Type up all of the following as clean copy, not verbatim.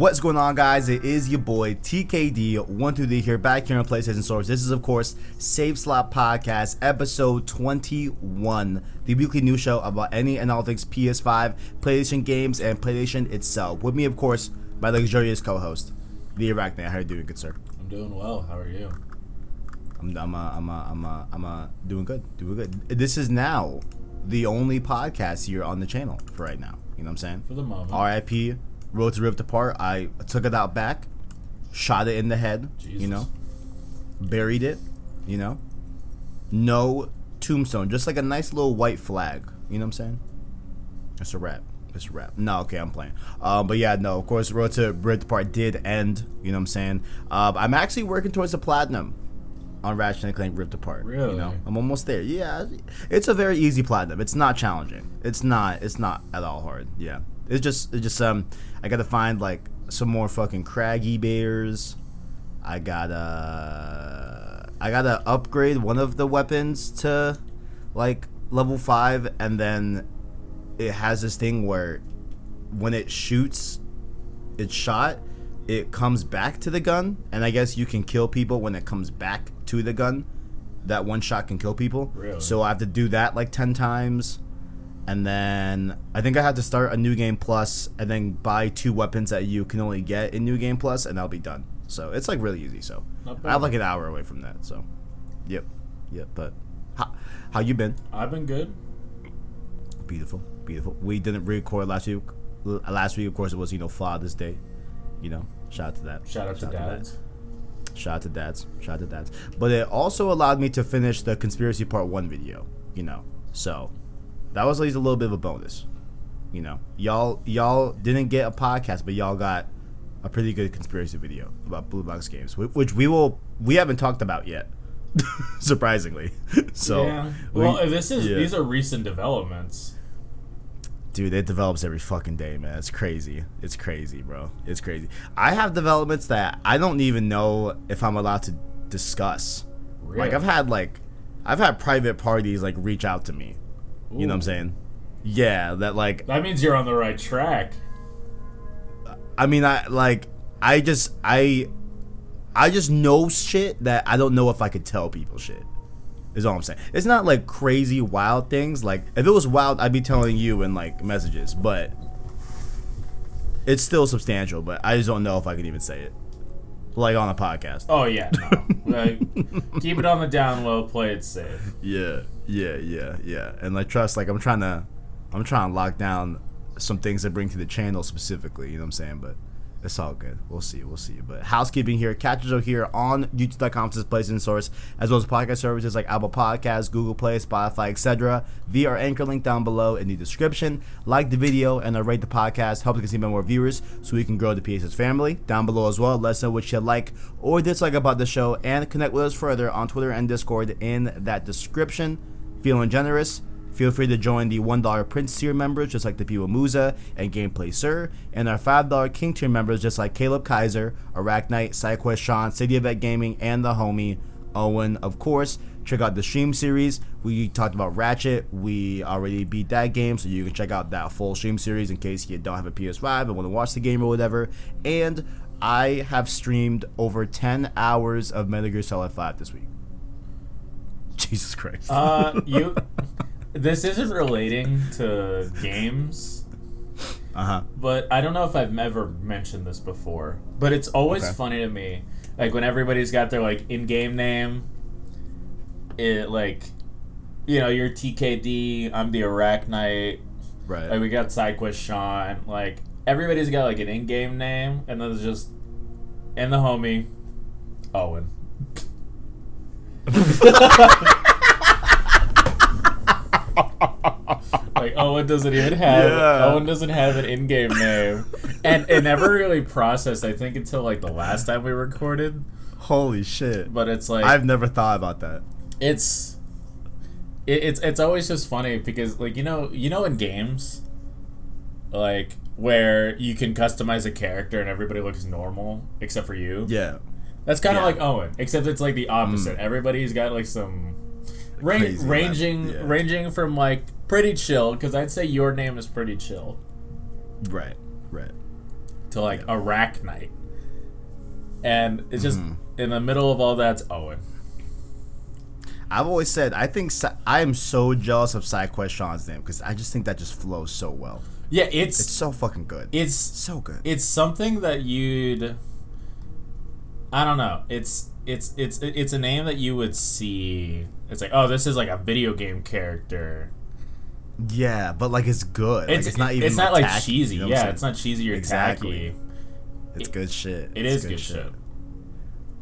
What's going on, guys? It is your boy TKD123 here, back here on PlayStation Source. This is, of course, Save Slot Podcast, episode 21, the weekly news show about any and all things PS5, PlayStation games, and PlayStation itself. With me, of course, my luxurious co-host, the Arachnite. How are you doing, good sir? I'm doing well. How are you? I'm doing good. Doing good. This is now the only podcast here on the channel for right now. You know what I'm saying? For the moment. R.I.P. Road to Rift Apart. I took it out back, shot it in the head, Jesus. you know, buried it, you know. No tombstone, just like a nice little white flag. You know what I'm saying? It's a wrap. It's a wrap. No, okay, I'm playing. But yeah, no, of course, Road to Rift Apart did end. You know what I'm saying? I'm actually working towards the platinum on Ratchet and Clank Rift Apart. Really? You know, I'm almost there. Yeah, it's a very easy platinum. It's not challenging. It's not at all hard. Yeah. It's just I gotta find like some more fucking craggy bears. I gotta upgrade one of the weapons to like level 5, and then it has this thing where when it shoots its shot, it comes back to the gun, and I guess you can kill people when it comes back to the gun. That one shot can kill people. Really? So I have to do that like 10 times. And then I think I have to start a New Game Plus and then buy 2 weapons that you can only get in New Game Plus, and I'll be done. So it's like really easy. So I have like an hour away from that. So yep. But how you been? I've been good. Beautiful. We didn't record last week. Last week, of course, it was Father's Day. You know, shout out to that. Shout out to dads. Shout out to dads. But it also allowed me to finish the Conspiracy Part 1 video. So that was at least a little bit of a bonus. Y'all didn't get a podcast, but y'all got a pretty good conspiracy video about Blue Box Games, which we haven't talked about yet, surprisingly. So yeah. Well, these are recent developments. Dude, it develops every fucking day, man. It's crazy. It's crazy, bro. It's crazy. I have developments that I don't even know if I'm allowed to discuss. Really? Like I've had private parties like reach out to me. Ooh. You know what I'm saying? Yeah, that means you're on the right track. I mean, I just know shit that I don't know if I could tell people shit. Is all I'm saying. It's not like crazy wild things. Like if it was wild, I'd be telling you in like messages, but it's still substantial. But I just don't know if I could even say it, like on a podcast. Oh yeah, no. Like, keep it on the down low. Play it safe. Yeah. And like trust, like I'm trying to lock down some things that bring to the channel specifically. You know what I'm saying? But it's all good. We'll see. But housekeeping here. Catch us here on YouTube.com/PlayStation Source, as well as podcast services like Apple Podcasts, Google Play, Spotify, etc. via our anchor link down below in the description. Like the video and rate the podcast. Helps us get more viewers so we can grow the PSS family. Down below as well, let us know what you like or dislike about the show, and connect with us further on Twitter and Discord in that description. Feeling generous? Feel free to join the $1 Prince tier members, just like the Piwa Musa and Gameplay Sir, and our $5 King tier members, just like Caleb Kaiser, Arachnite, SideQuest Sean, City of Vet Gaming, and the homie Owen. Of course, check out the stream series. We talked about Ratchet. We already beat that game, so you can check out that full stream series in case you don't have a PS5 and want to watch the game or whatever. And I have streamed over 10 hours of Metal Gear Solid 5 this week. Jesus Christ. This isn't relating to games, but I don't know if I've ever mentioned this before, but it's always funny to me, like when everybody's got their like in-game name, it like, you're TKD, I'm the Arachnite, right? Like we got SideQuest Sean, like everybody's got like an in-game name, and then there's just, and the homie, Owen. Like Owen doesn't even have Owen doesn't have an in-game name, and it never really processed, I think, until like the last time we recorded. Holy shit! But it's like I've never thought about that. It's always just funny because like in games, like where you can customize a character and everybody looks normal except for you. Yeah, that's kind of like Owen, except it's like the opposite. Everybody's got like some. Ranging from like pretty chill, because I'd say your name is pretty chill. Right. to like Arachnite. And it's just in the middle of all that's Owen. I've always said I am so jealous of SideQuest Sean's name because I just think that just flows so well. Yeah, it's so fucking good. It's so good. It's something that you'd, I don't know. It's a name that you would see. It's like, oh, this is like a video game character. Yeah, but like it's good. It's not even. It's not tacky, like cheesy. You know Yeah, it's not cheesy or exactly. tacky. It's good shit. It's good shit.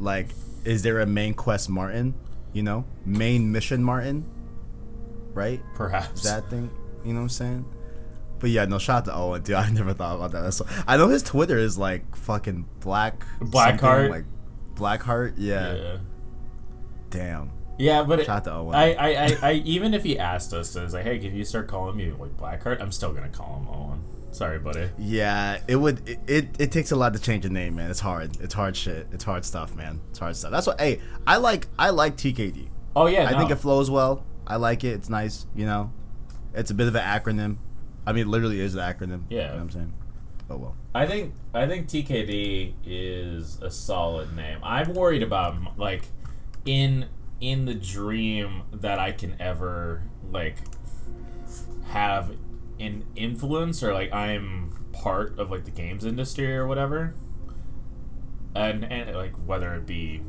Like, is there a main quest Martin? You know, main mission Martin, right? Perhaps that thing. You know what I'm saying? But yeah, no, shout out to Owen, dude. I never thought about that. I know his Twitter is like fucking Blackheart, like Blackheart. Yeah. Damn. Yeah, but shout out to Owen. I even if he asked us, to, like, hey, can you start calling me like Blackheart? I'm still gonna call him Owen. Sorry, buddy. Yeah, it would. It takes a lot to change a name, man. It's hard. It's hard shit. It's hard stuff, man. It's hard stuff. That's what. Hey, I like TKD. Oh yeah, I think it flows well. I like it. It's nice. You know, it's a bit of an acronym. I mean, it literally is an acronym. Yeah. You know what I'm saying? Oh well. I think TKD is a solid name. I'm worried about like in the dream that I can ever like have an influence or like I'm part of like the games industry or whatever, and like whether it be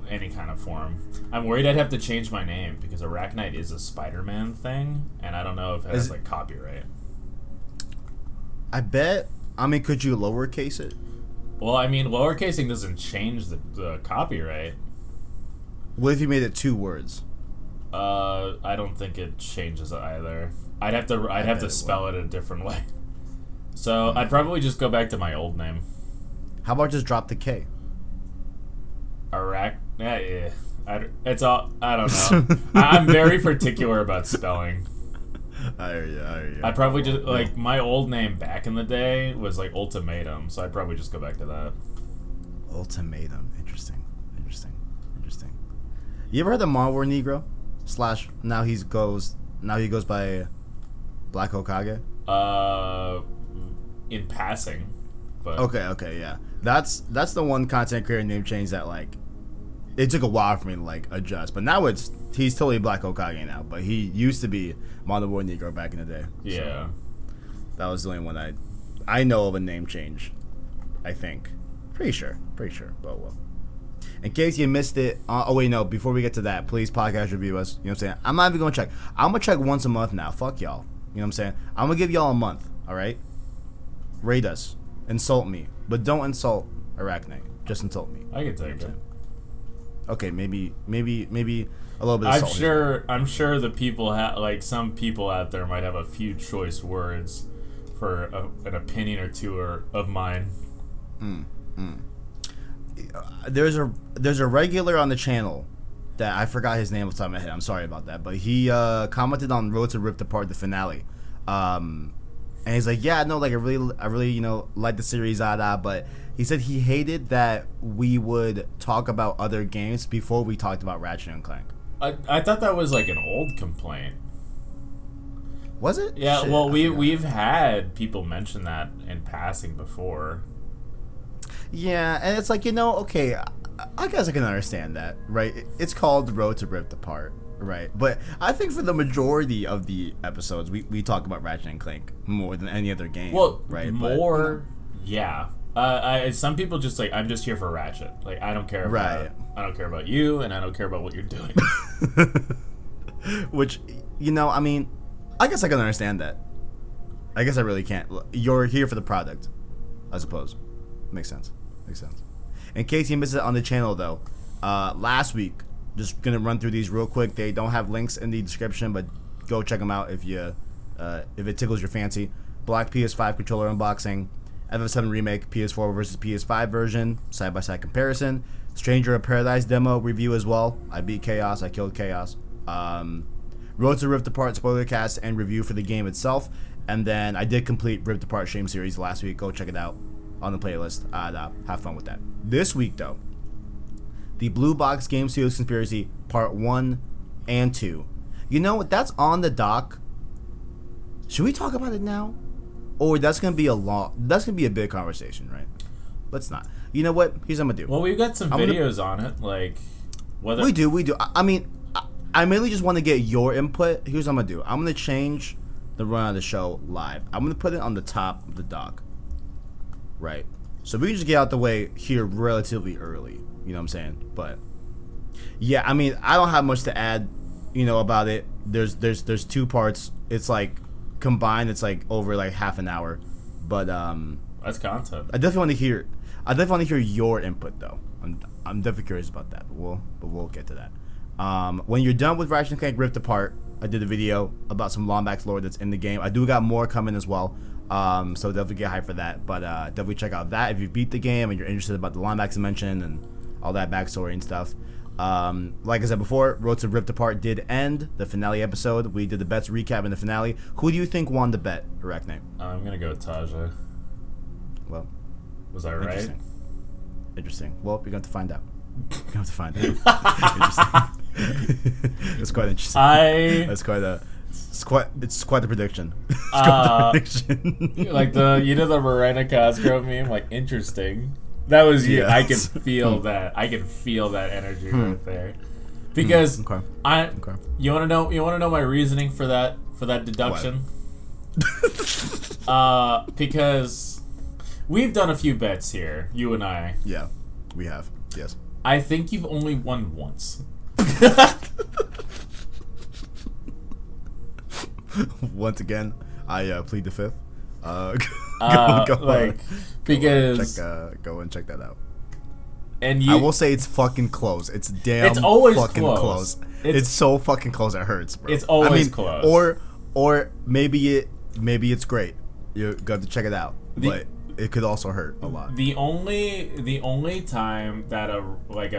any kind of form, I'm worried I'd have to change my name because Arachnite is a Spider-Man thing, and I don't know if it has like copyright. I bet. I mean, could you lowercase it? Well, I mean, lowercasing doesn't change the copyright. What if you made it 2 words? I don't think it changes either. I'd have to spell it a different way. So I'd probably just go back to my old name. How about just drop the K? Yeah. It's all. I don't know. I'm very particular about spelling. I hear you. I'd probably just like my old name back in the day was like Ultimatum, so I'd probably just go back to that. Ultimatum. Interesting. You ever heard of Marwar Negro? / now he goes by Black Hokage? In passing. But Okay, yeah. That's the one content creator name change that like it took a while for me to like adjust, but now he's totally Black Hokage now, but he used to be Marwar Negro back in the day. Yeah. So that was the only one I know of a name change. I think. Pretty sure, but well. In case you missed it, before we get to that, please podcast review us. You know what I'm saying? I'm not even going to check. I'm going to check once a month now. Fuck y'all. You know what I'm saying? I'm going to give y'all a month, all right? Rate us. Insult me. But don't insult Arachnite. Just insult me. I can take it. Okay, maybe a little bit of salt. I'm sure the people like some people out there might have a few choice words for an opinion or two of mine. There's a regular on the channel that I forgot his name off the top of my head. I'm sorry about that, but he commented on Road to Rift Apart, the finale, and he's like, yeah, no, like I really like the series, but he said he hated that we would talk about other games before we talked about Ratchet and Clank. I thought that was like an old complaint. Was it? Yeah. Shit, well, we've had people mention that in passing before. Yeah, and it's like, okay, I guess I can understand that, right? It's called Road to Rift Apart, right? But I think for the majority of the episodes, we talk about Ratchet and Clank more than any other game, right? Yeah. Some people just like, I'm just here for Ratchet. Like, I don't care about you, and I don't care about what you're doing. Which, I mean, I guess I can understand that. I guess I really can't. You're here for the product, I suppose. Makes sense. In case you missed it on the channel, though, last week, just gonna run through these real quick. They don't have links in the description, but go check them out if it tickles your fancy. Black PS5 controller unboxing, FF7 remake, PS4 versus PS5 version, side-by-side comparison, Stranger of Paradise demo review as well. I beat Chaos, I killed Chaos. Road to Rift Apart spoiler cast and review for the game itself, and then I did complete Rift Apart Stream Series last week. Go check it out on the playlist. Have fun with that. This week, though, the Blue Box Game Studios Conspiracy Part 1 and 2. You know what? That's on the dock. Should we talk about it now? or that's gonna be a big conversation, right? Let's not. You know what? Here's what I'm gonna do. Well, we've got some videos on it, like whether we do. I mean, I mainly just want to get your input. Here's what I'm gonna do. I'm gonna change the run of the show live. I'm gonna put it on the top of the dock. Right. So we can just get out the way here relatively early. You know what I'm saying? But yeah, I mean, I don't have much to add, about it. There's 2 parts. It's like combined. It's like over like half an hour. But that's content. I definitely want to hear your input though. I'm definitely curious about that. But we'll get to that. When you're done with Ratchet & Clank Rift Apart, I did a video about some Lombax lore that's in the game. I do got more coming as well. So definitely get hyped for that. But definitely check out that if you beat the game and you're interested about the Lombax dimension and all that backstory and stuff. Like I said before, Road to Rift Apart did end the finale episode. We did the bets recap in the finale. Who do you think won the bet, Arachne? I'm gonna go with Taja. Well, was I right? Interesting. Well, you're going to find out. You're going to find out. Interesting. It's quite interesting. It's quite the prediction. It's quite the prediction. Like the Miranda Cosgrove meme, like interesting. That was you. Yes. I can feel that. I can feel that energy right there. Because you want to know my reasoning for that deduction? Because we've done a few bets here, you and I. Yeah, we have. Yes. I think you've only won once. Once again, I plead the fifth. Because go and check that out. And I will say it's fucking close. It's always fucking close. It's so fucking close it hurts, bro. It's always close. Or maybe it's great. You're going to check it out, but it could also hurt a lot. The only time that a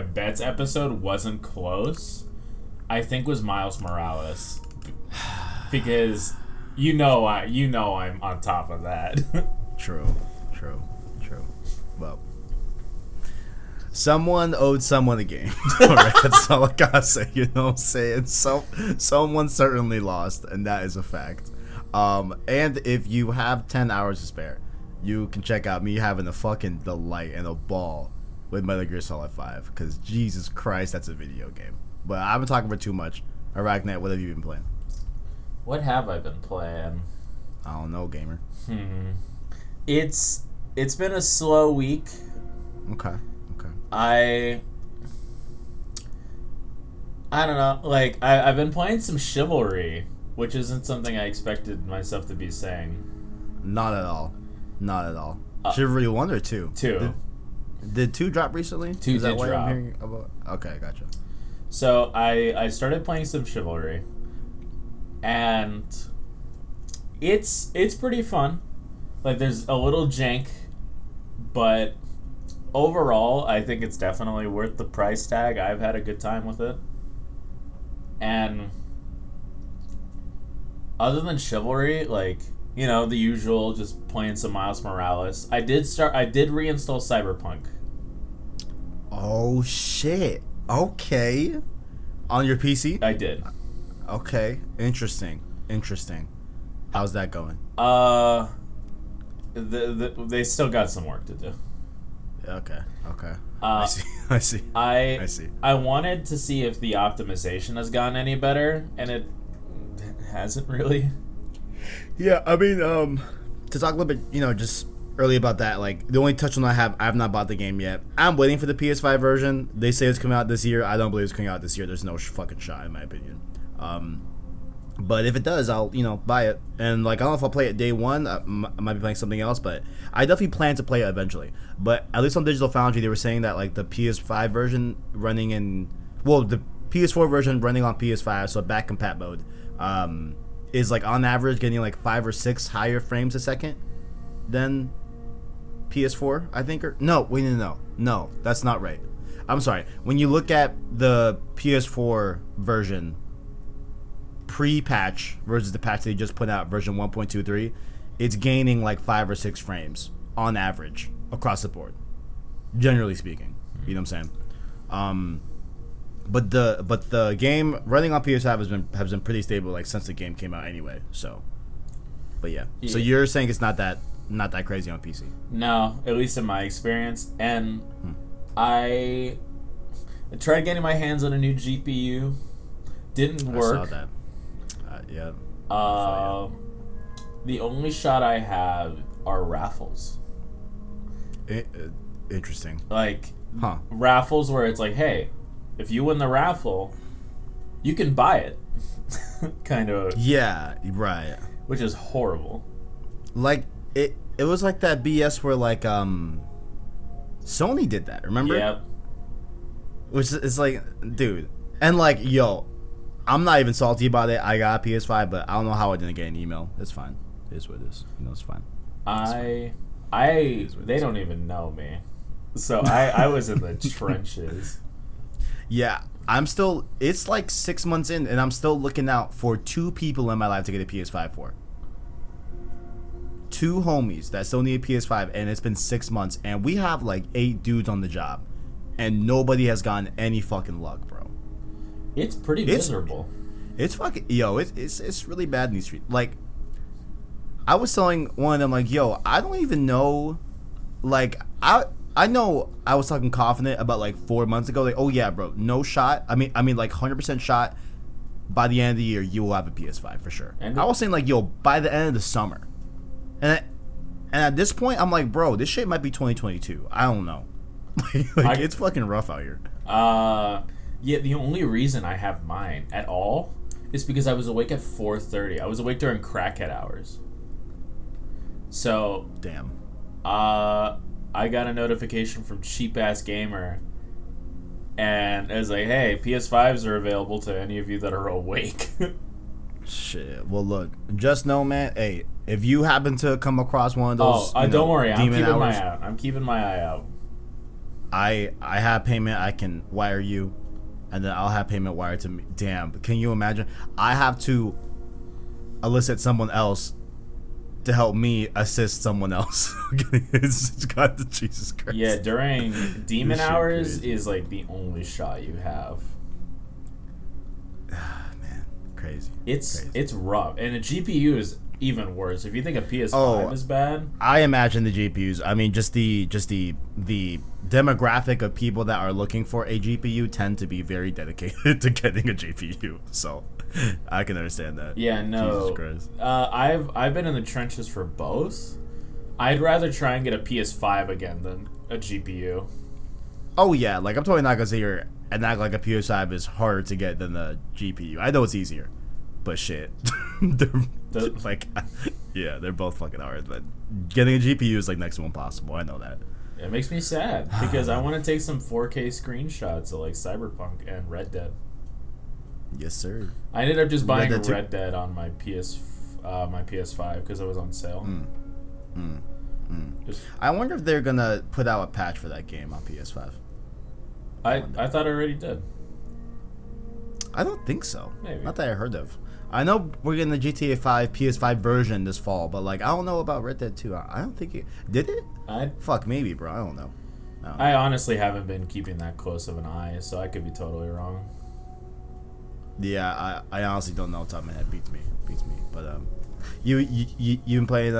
bets episode wasn't close, I think, was Miles Morales, because I'm on top of that. True. Well, someone owed someone a game. All right, that's all I gotta say. You know what I'm saying? So someone certainly lost, and that is a fact. And if you have 10 hours to spare, you can check out me having a fucking delight and a ball with Metal Gear Solid 5. Because Jesus Christ, that's a video game. But I've been talking for too much. Arachne, what have you been playing? What have I been playing? I don't know, gamer. It's been a slow week. Okay. I don't know. Like, I've been playing some Chivalry, which isn't something I expected myself to be saying. Not at all. Chivalry 1 or 2? 2. Did 2 drop recently? 2 Is that did what drop. I'm hearing about? Okay, gotcha. So I started playing some Chivalry, and it's pretty fun. Like, there's a little jank, but overall, I think it's definitely worth the price tag. I've had a good time with it. And other than Chivalry, like, the usual, just playing some Miles Morales. I did reinstall Cyberpunk. Oh shit. Okay. On your PC? I did. Okay. Interesting. How's that going? They still got some work to do. Okay. I see. I wanted to see if the optimization has gotten any better, and it hasn't really. Yeah, I mean, to talk a little bit, just early about that, like, the only touch on I have not bought the game yet. I'm waiting for the PS5 version. They say it's coming out this year. I don't believe it's coming out this year. There's no fucking shot, in my opinion. But if it does, I'll, buy it. And, like, I don't know if I'll play it day one. I might be playing something else, but I definitely plan to play it eventually. But at least on Digital Foundry, they were saying that, like, the PS5 version running the PS4 version running on PS5, so back compat mode, is, like, on average getting, like, 5 or 6 higher frames a second than PS4, I think. No, that's not right. I'm sorry. When you look at the PS4 version pre-patch versus the patch they just put out, version 1.23, it's gaining like 5 or 6 frames on average across the board, generally speaking. You know what I'm saying? But the game running on PS5 has been pretty stable, like, since the game came out anyway. So But yeah. Yeah. So you're saying it's not that crazy on PC. No, at least in my experience. And I tried getting my hands on a new GPU. Didn't work. I saw that. Yeah. The only shot I have are raffles. Interesting. Like Huh. raffles where it's like, hey, if you win the raffle, you can buy it. Kind of. Yeah. Right. Which is horrible. Like it was like that BS where like Sony did that. Remember? Yep. Which is like, dude, and like, yo, I'm not even salty about it. I got a PS5, but I don't know how I didn't get an email. It's fine. It is what it is. You know, it's fine. They don't even know me. So I was in the trenches. Yeah, I'm still. It's like 6 months in, and I'm still looking out for 2 people in my life to get a PS5 for. 2 homies that still need a PS5, and it's been 6 months, and we have like 8 dudes on the job, and nobody has gotten any fucking luck, bro. It's pretty miserable. It's fucking, yo. It's really bad in these streets. Like, I was telling one of them, like, yo, I don't even know, like, I know I was talking confident about like 4 months ago, like, oh yeah, bro, no shot. I mean like 100% shot. By the end of the year, you will have a PS5 for sure. And I was saying like, yo, by the end of the summer, and at this point, I'm like, bro, this shit might be 2022. I don't know. It's fucking rough out here. Yeah, the only reason I have mine at all is because I was awake at 4:30. I was awake during crackhead hours. So damn. I got a notification from Cheap Ass Gamer, and it was like, "Hey, PS5s are available to any of you that are awake." Shit. Well, look, just know, man. Hey, if you happen to come across one of those, don't worry, I'm keeping hours, my eye out. I'm keeping my eye out. I have payment. I can wire you, and then I'll have payment wired to me. Damn, can you imagine? I have to elicit someone else to help me assist someone else. It's got the Jesus Christ. Yeah, during demon hours is like the only shot you have. Man, crazy. It's rough, and a GPU is even worse. If you think a PS5 is bad, I imagine the GPUs. I mean, just the demographic of people that are looking for a GPU tend to be very dedicated to getting a GPU. So I can understand that. Yeah, no. Jesus Christ. I've been in the trenches for both. I'd rather try and get a PS5 again than a GPU. Oh yeah, like I'm totally not gonna sit here and act like a PS5 is harder to get than the GPU. I know it's easier, but shit, they're both fucking hard. But getting a GPU is like next to impossible. I know that. It makes me sad because I want to take some 4K screenshots of like Cyberpunk and Red Dead. Yes, sir. I ended up just buying Red Dead on my PS5 because it was on sale. I wonder if they're gonna put out a patch for that game on PS5. I thought I already did. I don't think so. Maybe. Not that I heard of. I know we're getting the GTA 5 PS5 version this fall, but like I don't know about Red Dead 2. I don't think it did it. Fuck, maybe, bro. I don't know. I honestly haven't been keeping that close of an eye, so I could be totally wrong. Yeah, I honestly don't know. Top of my head beats me. But you been playing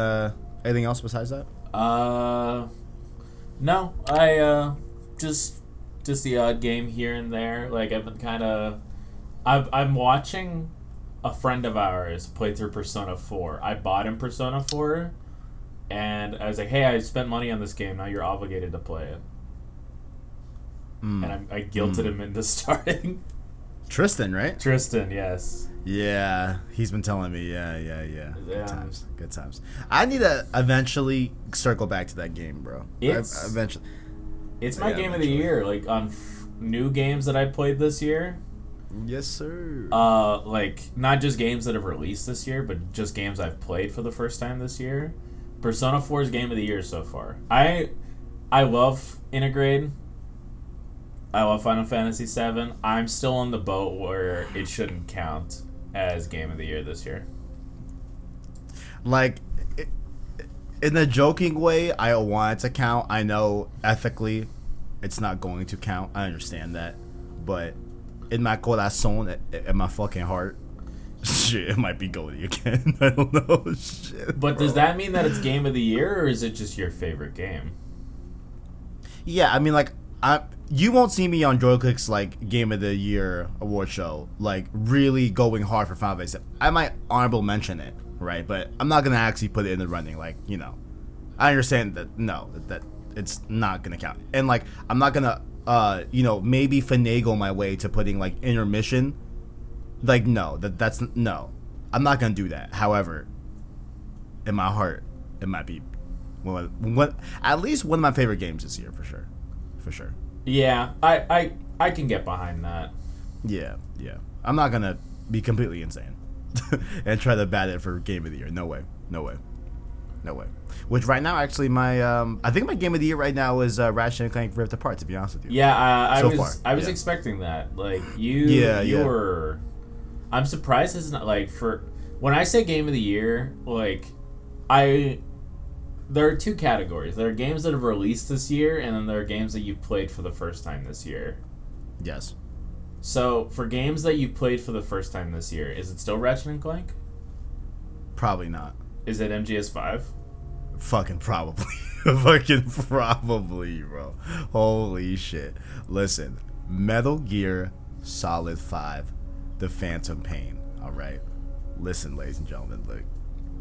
anything else besides that? No. I just the odd game here and there. Like I've been I'm watching a friend of ours play through Persona 4. I bought him Persona 4, and I was like, "Hey, I spent money on this game. Now you're obligated to play it." And I guilted him into starting. Tristan, right? Tristan, yes. Yeah, he's been telling me. Yeah. Good times. I need to eventually circle back to that game, bro. Eventually. It's my game of the year. Like on new games that I played this year. Yes, sir. Like not just games that have released this year, but just games I've played for the first time this year. Persona 4's game of the year so far. I love Intergrade. I love Final Fantasy VII. I'm still on the boat where it shouldn't count as game of the year this year. Like, in a joking way, I want it to count. I know ethically it's not going to count. I understand that. But in my corazón, in my fucking heart, Shit, it might be Goldie again. I don't know. Shit. But bro. does that mean that it's game of the year, or is it just your favorite game? Yeah, I mean, like, you won't see me on Joyclick's like Game of the Year award show, like really going hard for Final Fantasy. I might honorable mention it, right? But I'm not gonna actually put it in the running. Like, you know, I understand that that it's not gonna count, and like I'm not gonna you know, maybe finagle my way to putting like Intermission. Like, no, that's no, I'm not gonna do that. However, in my heart, it might be one at least one of my favorite games this year for sure. Yeah, I can get behind that. Yeah. I'm not gonna be completely insane and try to bat it for Game of the Year. No way. Which right now, actually, my I think my Game of the Year right now is Ratchet and Clank Rift Apart. To be honest with you. Yeah, I was yeah. expecting that. Like you were. I'm surprised it's not like for when I say Game of the Year, like there are two categories. There are games that have released this year, and then there are games that you played for the first time this year. Yes. So, for games that you played for the first time this year, is it still Ratchet and Clank? Probably not. Is it MGS5? Fucking probably. Fucking probably, bro. Holy shit. Listen, Metal Gear Solid 5, The Phantom Pain. All right. Listen, ladies and gentlemen, look.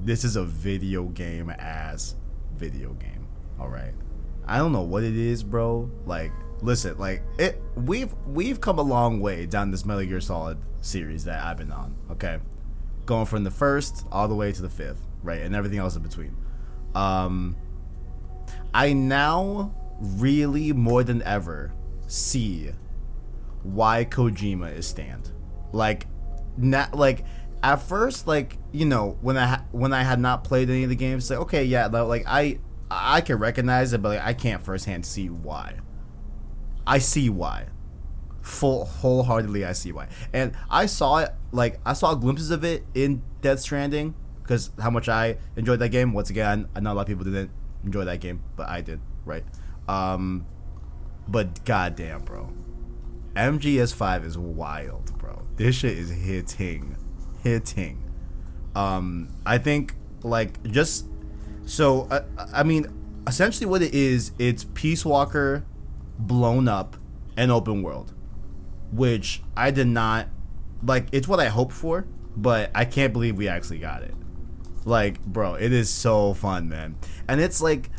This is a video game ass video game. All right. I don't know what it is, bro. Like, listen, like we've come a long way down this Metal Gear Solid series that I've been on, okay? Going from the first all the way to the fifth, right? And everything else in between. I now really more than ever see why Kojima is stand. Like at first, like, you know, when I had not played any of the games, like, okay, yeah, like I can recognize it, but like, I can't firsthand see why. I see why. Wholeheartedly, I see why. And I saw it, like, I saw glimpses of it in Death Stranding, because how much I enjoyed that game. Once again, I know a lot of people didn't enjoy that game, but I did, right? But goddamn, bro. MGS5 is wild, bro. This shit is hitting. I think, like, just... So, I mean, essentially what it is, it's Peace Walker blown up and open world, which I did not like. It's what I hoped for, but I can't believe we actually got it. Like, bro, it is so fun, man. And it's like,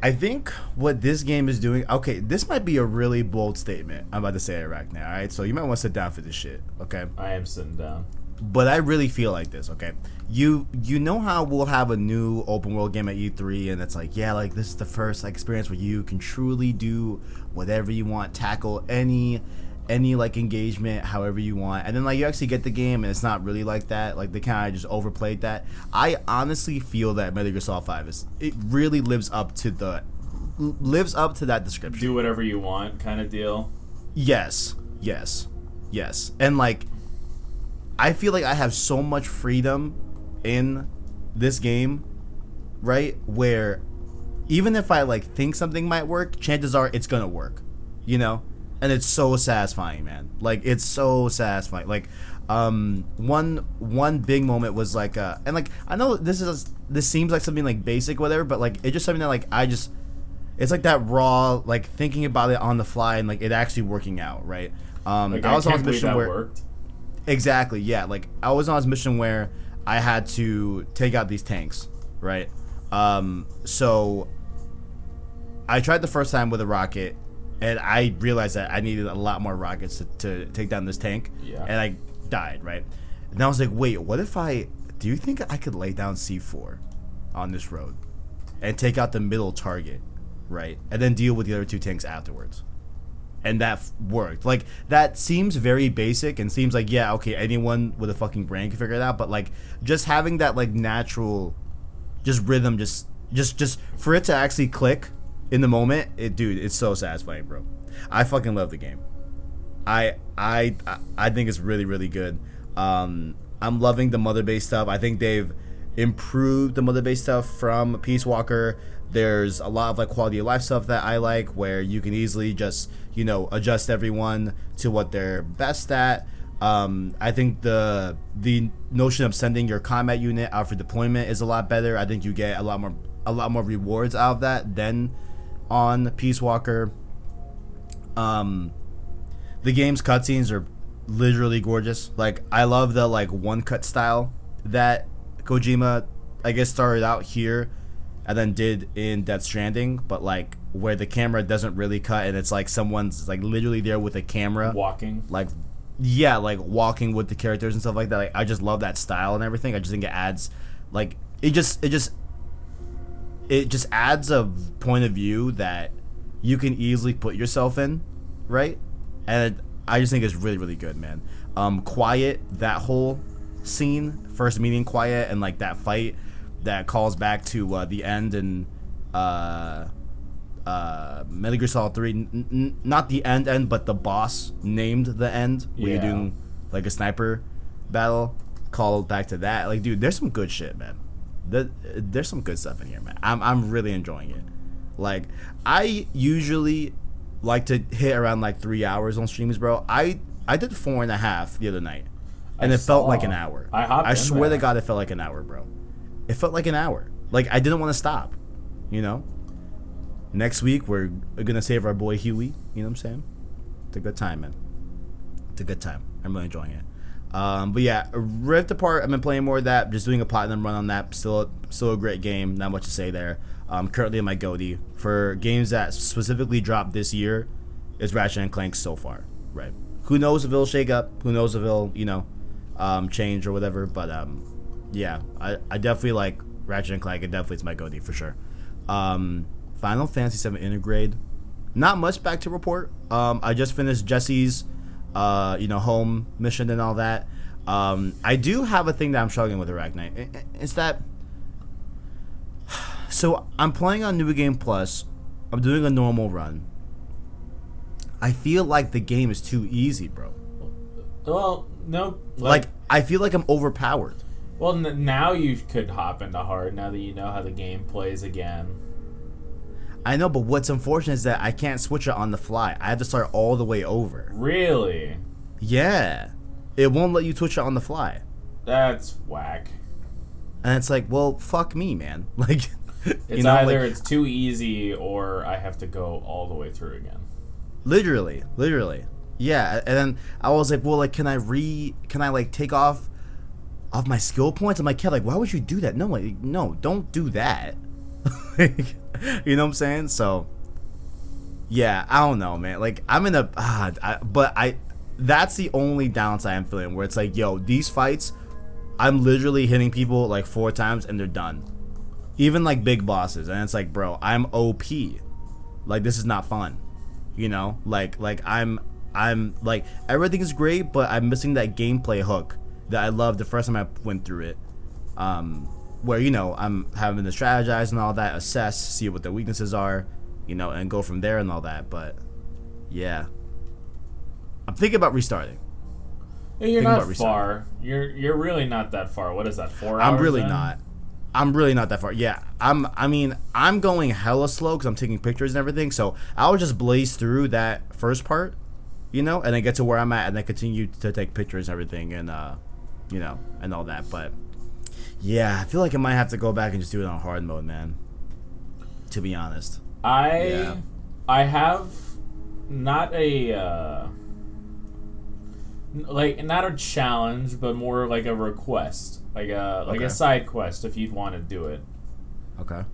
I think what this game is doing, okay, this might be a really bold statement I'm about to say it right now, alright? So you might want to sit down for this shit, okay? I am sitting down. But I really feel like this, okay? You know how we'll have a new open world game at E3, and it's like, yeah, like, this is the first like, experience where you can truly do whatever you want, tackle any like engagement however you want, and then like you actually get the game and it's not really like that. Like, they kind of just overplayed that. I honestly feel that Metal Gear Solid 5 it really lives up to that description. Do whatever you want kind of deal. Yes, and like, I feel like I have so much freedom in this game, right? Where even if I like think something might work, chances are it's gonna work, you know? And it's so satisfying, man. Like, it's so satisfying. Like, one big moment was like, and like, I know this seems like something like basic, whatever, but like, it's just something that like it's like that raw, like thinking about it on the fly and like it actually working out, right? Like, I was on this mission where worked. Exactly, yeah. Like, I was on this mission where I had to take out these tanks, right? So I tried the first time with a rocket, and I realized that I needed a lot more rockets to take down this tank. Yeah. And I died, right? And I was like, wait, what if do you think I could lay down C4 on this road and take out the middle target, right? And then deal with the other two tanks afterwards? And that worked. Like, that seems very basic and seems like, yeah, okay, anyone with a fucking brain can figure it out, but like, just having that like natural just rhythm, just for it to actually click in the moment, dude, it's so satisfying, bro. I fucking love the game. I think it's really, really good. I'm loving the mother base stuff. I think they've improved the mother base stuff from Peace Walker. There's a lot of like quality of life stuff that I like, where you can easily just, you know, adjust everyone to what they're best at. I think the notion of sending your combat unit out for deployment is a lot better. I think you get a lot more rewards out of that than on Peace Walker. The game's cutscenes are literally gorgeous. Like, I love the like one cut style that Kojima, I guess, started out here and then did in Death Stranding, but like where the camera doesn't really cut and it's like someone's like literally there with a camera walking, like, yeah, like walking with the characters and stuff like that. Like, I just love that style and everything. I just think it adds, like, it just adds a point of view that you can easily put yourself in, right? And I just think it's really, really good, man. Quiet, that whole scene, first meeting Quiet, and like that fight that calls back to the end and Metal Gear Solid 3, not the end, but the boss named the end, where you're doing like a sniper battle, call back to that. Like, dude, there's some good shit, man. There's some good stuff in here, man. I'm really enjoying it. Like, I usually like to hit around like 3 hours on streams, bro. I did 4.5 the other night, and it felt like an hour. I swear to God, it felt like an hour, bro. It felt like an hour. Like, I didn't want to stop, you know? Next week, we're going to save our boy Huey. You know what I'm saying? It's a good time, man. It's a good time. I'm really enjoying it. But yeah, Rift Apart, I've been playing more of that. Just doing a platinum run on that. Still a great game. Not much to say there. Currently in my GOTY. For games that specifically dropped this year, is Ratchet and Clank so far. Right. Who knows if it'll shake up? Who knows if it'll, change or whatever. But, yeah, I definitely like Ratchet and Clank. It definitely is my GOTY for sure. Final Fantasy VII Intergrade. Not much back to report. I just finished Jesse's, home mission and all that. I do have a thing that I'm struggling with, Arachnite. It's that... So, I'm playing on New Game Plus. I'm doing a normal run. I feel like the game is too easy, bro. Well, no. Like I feel like I'm overpowered. Well, now you could hop into hard, now that you know how the game plays again. I know, but what's unfortunate is that I can't switch it on the fly. I have to start all the way over. Really? Yeah. It won't let you switch it on the fly. That's whack. And it's like, well, fuck me, man. Like, it's either it's too easy or I have to go all the way through again. Literally. Yeah, and then I was like, well, like, can I like take off my skill points? I'm like, yeah, like, why would you do that? No, don't do that. You know what I'm saying? So, yeah, I don't know, man. Like, I'm in that's the only downside I'm feeling, where it's like, yo, these fights, I'm literally hitting people like 4 times and they're done. Even like big bosses, and it's like, bro, I'm OP. Like, this is not fun. You know, like I'm like, everything is great, but I'm missing that gameplay hook that I loved the first time I went through it. Where, I'm having to strategize and all that, assess, see what the weaknesses are, and go from there and all that. But yeah, I'm thinking about restarting. You're not far. You're really not that far. What is that? 4 hours? I'm really not that far. Yeah, I'm going hella slow because I'm taking pictures and everything. So I'll just blaze through that first part, and then get to where I'm at, and then continue to take pictures and everything, and and all that. But yeah, I feel like I might have to go back and just do it on hard mode, man. To be honest, I have not a not a challenge, but more like a request. Like a side quest, if you'd want to do it. Okay.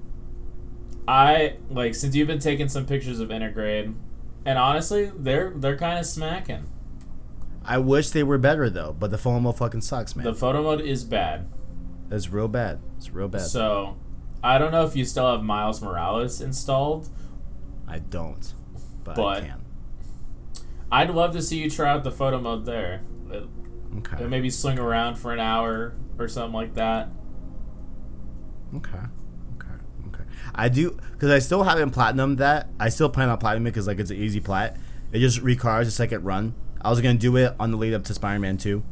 Since you've been taking some pictures of Intergrade, and honestly, they're kind of smacking. I wish they were better though, but the photo mode fucking sucks, man. The photo mode is bad. It's real bad. So, I don't know if you still have Miles Morales installed. I don't, but I can. I'd love to see you try out the photo mode there. Okay. Maybe swing around for an hour or something like that. Okay. I do, because I still haven't platinumed that. I still plan on platinum it because it's an easy plat. It just requires a second run. I was gonna do it on the lead up to Spider-Man 2,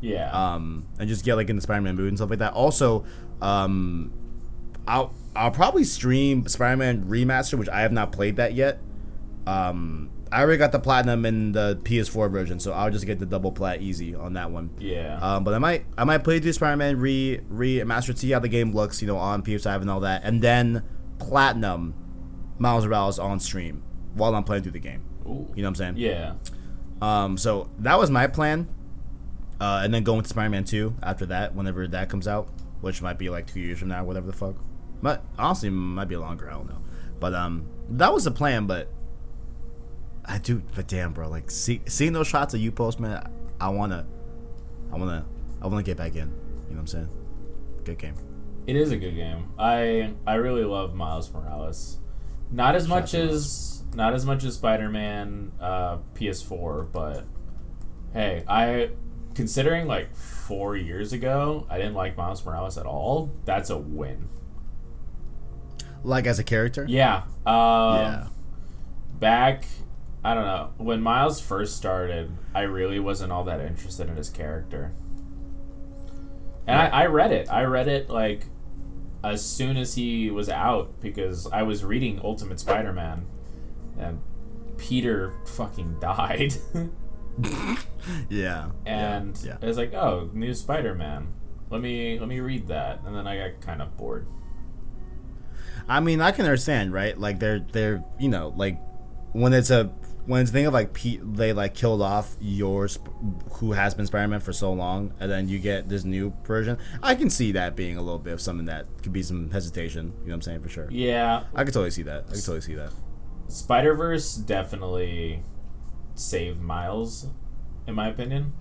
Yeah. And just get in the Spider-Man mood and stuff like that. Also, I'll probably stream Spider-Man Remaster, which I have not played that yet. I already got the platinum in the PS4 version, so I'll just get the double plat easy on that one. Yeah. But I might play through Spider-Man remastered, see how the game looks, on PS5 and all that, and then platinum Miles Morales on stream while I'm playing through the game. Ooh. You know what I'm saying? Yeah. So that was my plan. And then go into Spider-Man 2 after that, whenever that comes out, which might be like 2 years from now, whatever the fuck. But honestly, it might be longer. I don't know. But that was the plan. But damn, bro, like seeing those shots of you post, man, I wanna get back in. You know what I'm saying? Good game. It is a good game. I really love Miles Morales. Not as much as Spider-Man PS4, but hey, considering like 4 years ago, I didn't like Miles Morales at all. That's a win. Like as a character? Yeah. Yeah. Back, I don't know, when Miles first started, I really wasn't all that interested in his character. And I read it. I read it like as soon as he was out because I was reading Ultimate Spider-Man and Peter fucking died. Yeah. And yeah. it was like, oh, new Spider-Man. Let me read that, and then I got kind of bored. I mean, I can understand, right? Like they're like when it's a thing of like they like killed off yours who has been Spider-Man for so long, and then you get this new version. I can see that being a little bit of something that could be some hesitation. You know what I'm saying? For sure. Yeah. I could totally see that. Spider-Verse definitely saved Miles, in my opinion.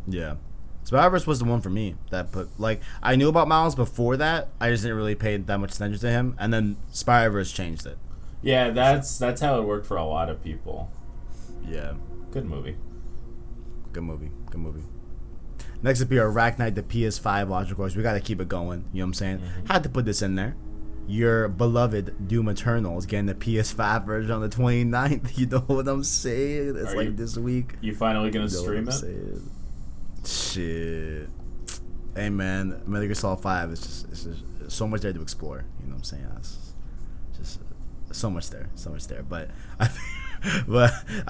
Yeah. Spider-Verse was the one for me that put, like, I knew about Miles before that. I just didn't really pay that much attention to him, and then Spider-Verse changed it. Yeah, that's how it worked for a lot of people. Yeah. Good movie. Good movie. Next up here, Arachnite, the PS5 launch, of course. We got to keep it going. You know what I'm saying? Mm-hmm. Had to put this in there. Your beloved Doom Eternal is getting the PS5 version on the 29th. You know what I'm saying? It's this week. You finally going to stream it? Shit. Hey, man. Metal Gear Solid 5 is just so much there to explore. You know what I'm saying? It's just so much there. But I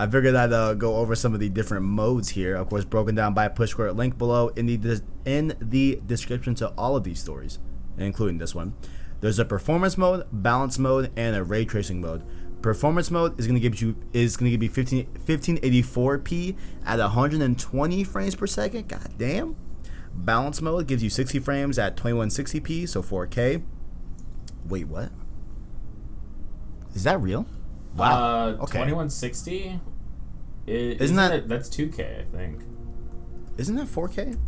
figured I'd go over some of the different modes here. Of course, broken down by Push Square. Link below in the description to all of these stories, including this one. There's a performance mode, balance mode, and a ray tracing mode. Performance mode is going to give you 1584p at 120 frames per second. God damn. Balance mode gives you 60 frames at 2160p, so 4K. Wait, what? Is that real? Wow. Okay. 2160? Isn't that that's 2K, I think. Isn't that 4K?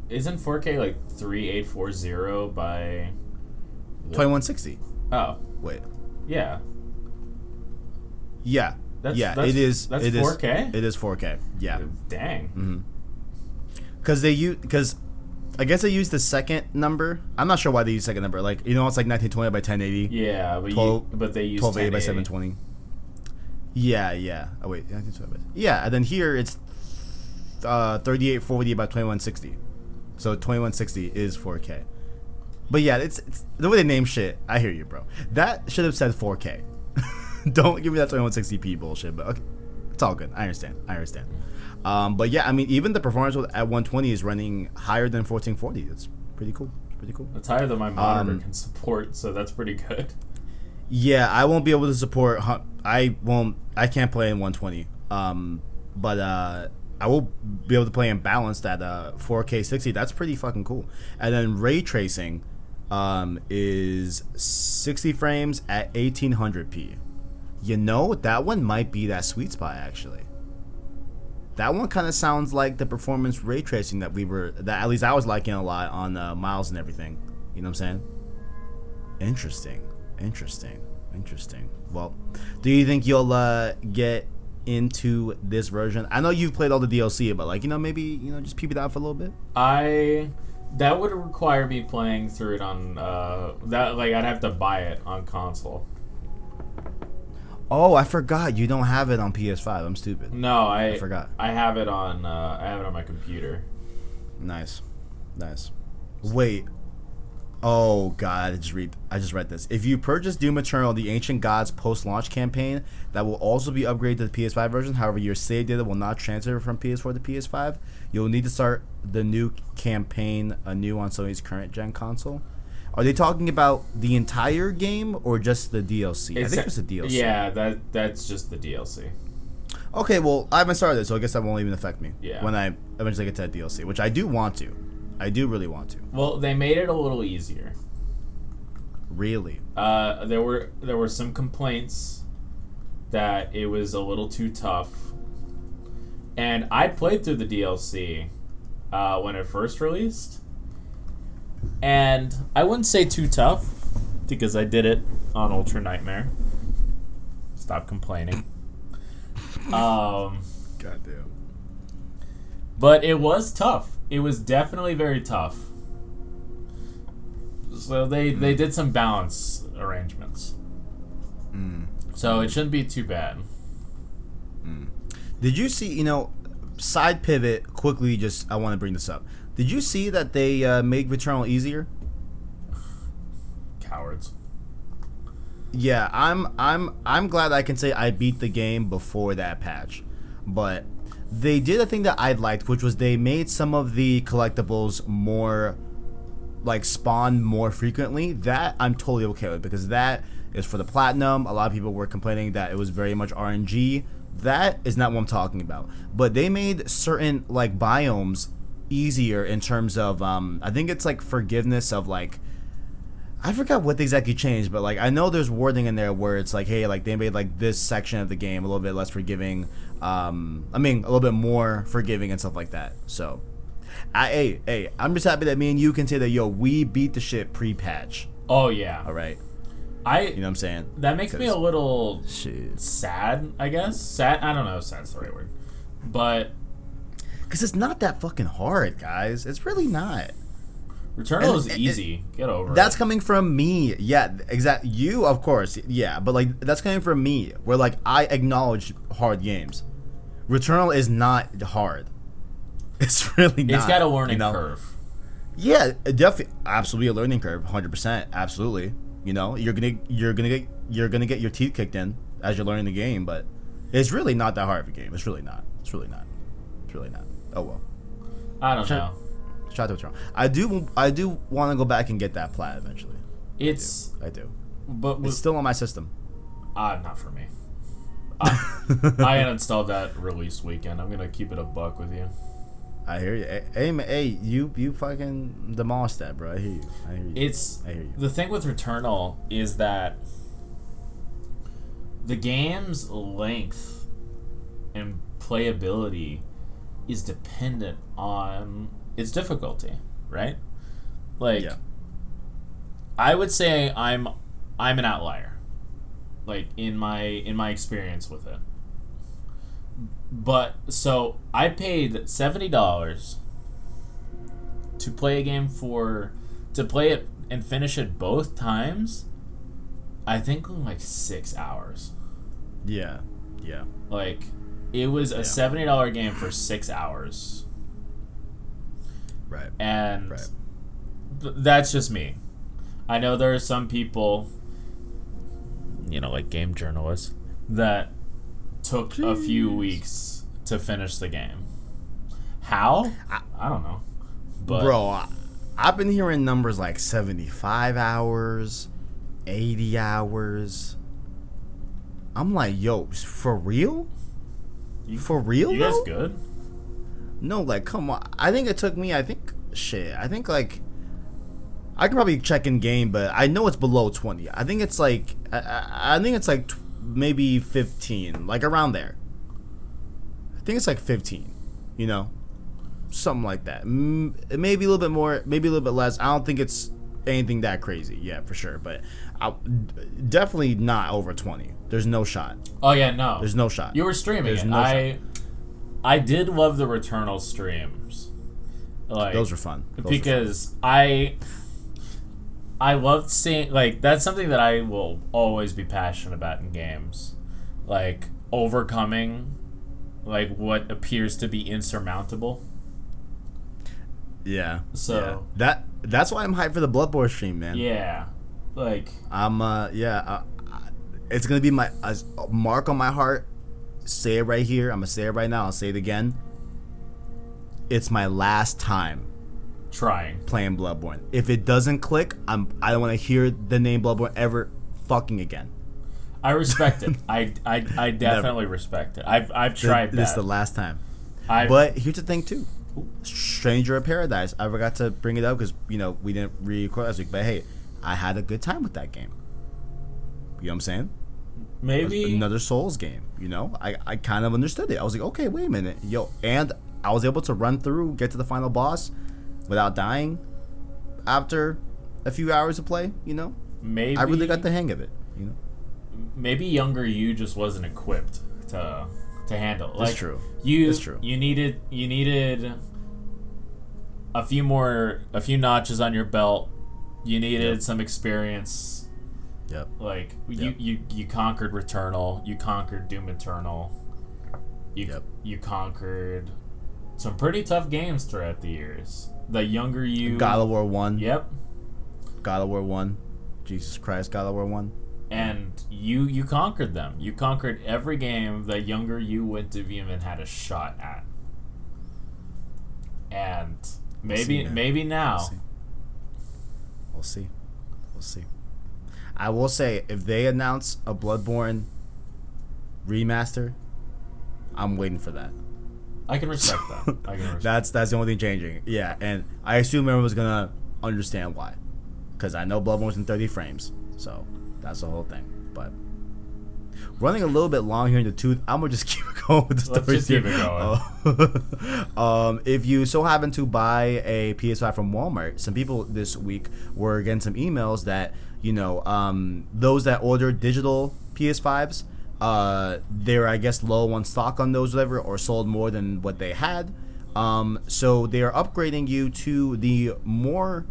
Isn't 4K like 3840 by 2160? Oh. Wait. Yeah. Yeah. That's 4K? It is 4K. Yeah. Dang. Mm-hmm. Because I guess they used the second number. I'm not sure why they use the second number. Like, it's like 1920 by 1080. Yeah, but they use 1280 by 720. Yeah. Oh wait, 1920 by. Yeah, and then here it's 3840 by 2160. So 2160 is 4K. But yeah, it's the way they name shit. I hear you, bro. That should have said 4K. Don't give me that 2160p bullshit. But okay, it's all good. I understand. But yeah, I mean, even the performance at 120 is running higher than 1440. That's pretty cool. It's higher than my monitor can support, so that's pretty good. Yeah, I won't be able to support. I can't play in 120. But I will be able to play in balanced at 4K 60. That's pretty fucking cool. And then ray tracing is 60 frames at 1800p. That one might be that sweet spot actually. That one kind of sounds like the performance ray tracing that at least I was liking a lot on Miles and everything. You know what I'm saying? Interesting. Well, do you think you'll get into this version? I know you've played all the DLC, but maybe just peep it out for a little bit. That would require me playing through it on I'd have to buy it on console. Oh, I forgot you don't have it on PS5. I'm stupid. No, I forgot. I have it on my computer. Nice. Wait. Oh god, I just read this. If you purchase Doom Eternal, the Ancient Gods post-launch campaign, that will also be upgraded to the PS5 version. However, your save data will not transfer from PS4 to PS5. You'll need to start the new campaign anew on Sony's current gen console. Are they talking about the entire game or just the DLC? I think it's the DLC. Yeah, that's just the DLC. Okay, well, I haven't started it, so I guess that won't even affect me. Yeah. When I eventually get to that DLC, which I do want to. I do really want to. Well, they made it a little easier. Really? There were some complaints that it was a little too tough, and I played through the DLC when it first released, and I wouldn't say too tough because I did it on Ultra Nightmare. Stop complaining. Goddamn. But it was tough. It was definitely very tough. So they did some balance arrangements. So it shouldn't be too bad. Did you see, side pivot, quickly, just, I want to bring this up. Did you see that they made Returnal easier? Cowards. Yeah, I'm glad I can say I beat the game before that patch. But they did a thing that I liked, which was they made some of the collectibles more, spawn more frequently. That I'm totally okay with, because that is for the platinum. A lot of people were complaining that it was very much RNG. That is not what I'm talking about. But they made certain, biomes easier in terms of, I think it's, forgiveness of, I forgot what they exactly changed, but I know there's wording in there where it's hey, they made this section of the game a little bit less forgiving. A little bit more forgiving and stuff like that. So, I'm just happy that me and you can say that we beat the shit pre-patch. Oh yeah. All right. You know what I'm saying? That makes me a little shit. Sad, I guess. Sad. I don't know if sad's the right word, but because it's not that fucking hard, guys. It's really not. Returnal is easy. Get over it. That's coming from me. Yeah, exactly. You, of course. Yeah, but that's coming from me. Where I acknowledge hard games. Returnal is not hard. It's really not. It's got a learning curve. Yeah, definitely, absolutely a learning curve. 100%, absolutely. You're gonna get your teeth kicked in as you're learning the game, but it's really not that hard of a game. It's really not. It's really not. It's really not. Oh well. I don't know. Shout out to Returnal. I do want to go back and get that plat eventually. I do. But it's still on my system. Not for me. I uninstalled that release weekend. I'm gonna keep it a buck with you. I hear you. Hey, you fucking demolished that, bro. I hear you. I hear you. The thing with Returnal is that the game's length and playability is dependent on its difficulty, right? Yeah. I would say I'm an outlier, in my experience with it. But so I paid $70 to play a game to play it and finish it both times. I think in 6 hours. Yeah. It was a $70 game for 6 hours. Right. And that's just me. I know there are some people, game journalists, that took a few weeks to finish the game. How? I don't know. But bro, I've been hearing numbers 75 hours, 80 hours. I'm yo, for real? For real? You guys good? No, come on. I think it took me, I think I could probably check in game, but I know it's below 20. I think it's I think it's maybe 15, around there. I think it's 15, something like that. Maybe a little bit more, maybe a little bit less. I don't think it's anything that crazy, yeah, for sure, but definitely not over 20. There's no shot. Oh yeah, no. There's no shot. You were streaming There's it. No shot. I did love the Returnal streams. Those were fun. Because I loved seeing that's something that I will always be passionate about in games. Overcoming what appears to be insurmountable. Yeah. So that's why I'm hyped for the Bloodborne stream, man. yeah, like I'm it's gonna be my a mark on my heart. Say it right here. I'm gonna say it right now. I'll say it again. It's my last time trying playing Bloodborne. If it doesn't click, I don't want to hear the name Bloodborne ever fucking again. I respect it. I definitely respect it. I've tried that. This is the last time. But here's the thing too. Stranger of Paradise. I forgot to bring it up because we didn't re-record last week. But hey, I had a good time with that game. You know what I'm saying? Maybe another Souls game. I kind of understood it. I was like, okay, wait a minute, and I was able to run through, get to the final boss without dying after a few hours of play. Maybe I really got the hang of it. Maybe younger you just wasn't equipped to handle. That's true. That's true. You needed a few notches on your belt. You needed some experience. Yep. Like you conquered Returnal, you conquered Doom Eternal. You conquered some pretty tough games throughout the years. The younger you God of War 1. Yep. God of War 1. Jesus Christ, God of War 1. And you conquered them. You conquered every game that younger you went to even had a shot at. And maybe now. We'll see. I will say, if they announce a Bloodborne remaster, I'm waiting for that. I can respect that. That's the only thing changing. Yeah, and I assume everyone's gonna understand why, because I know Bloodborne's in 30 frames, so that's the whole thing. But running a little bit long here in the tooth, I'm gonna just keep going with the story. Let's just keep it going. If you so happen to buy a PS5 from Walmart, some people this week were getting some emails that those that ordered digital PS5s, they're, I guess, low on stock on those, whatever, or sold more than what they had. So they are upgrading you to the more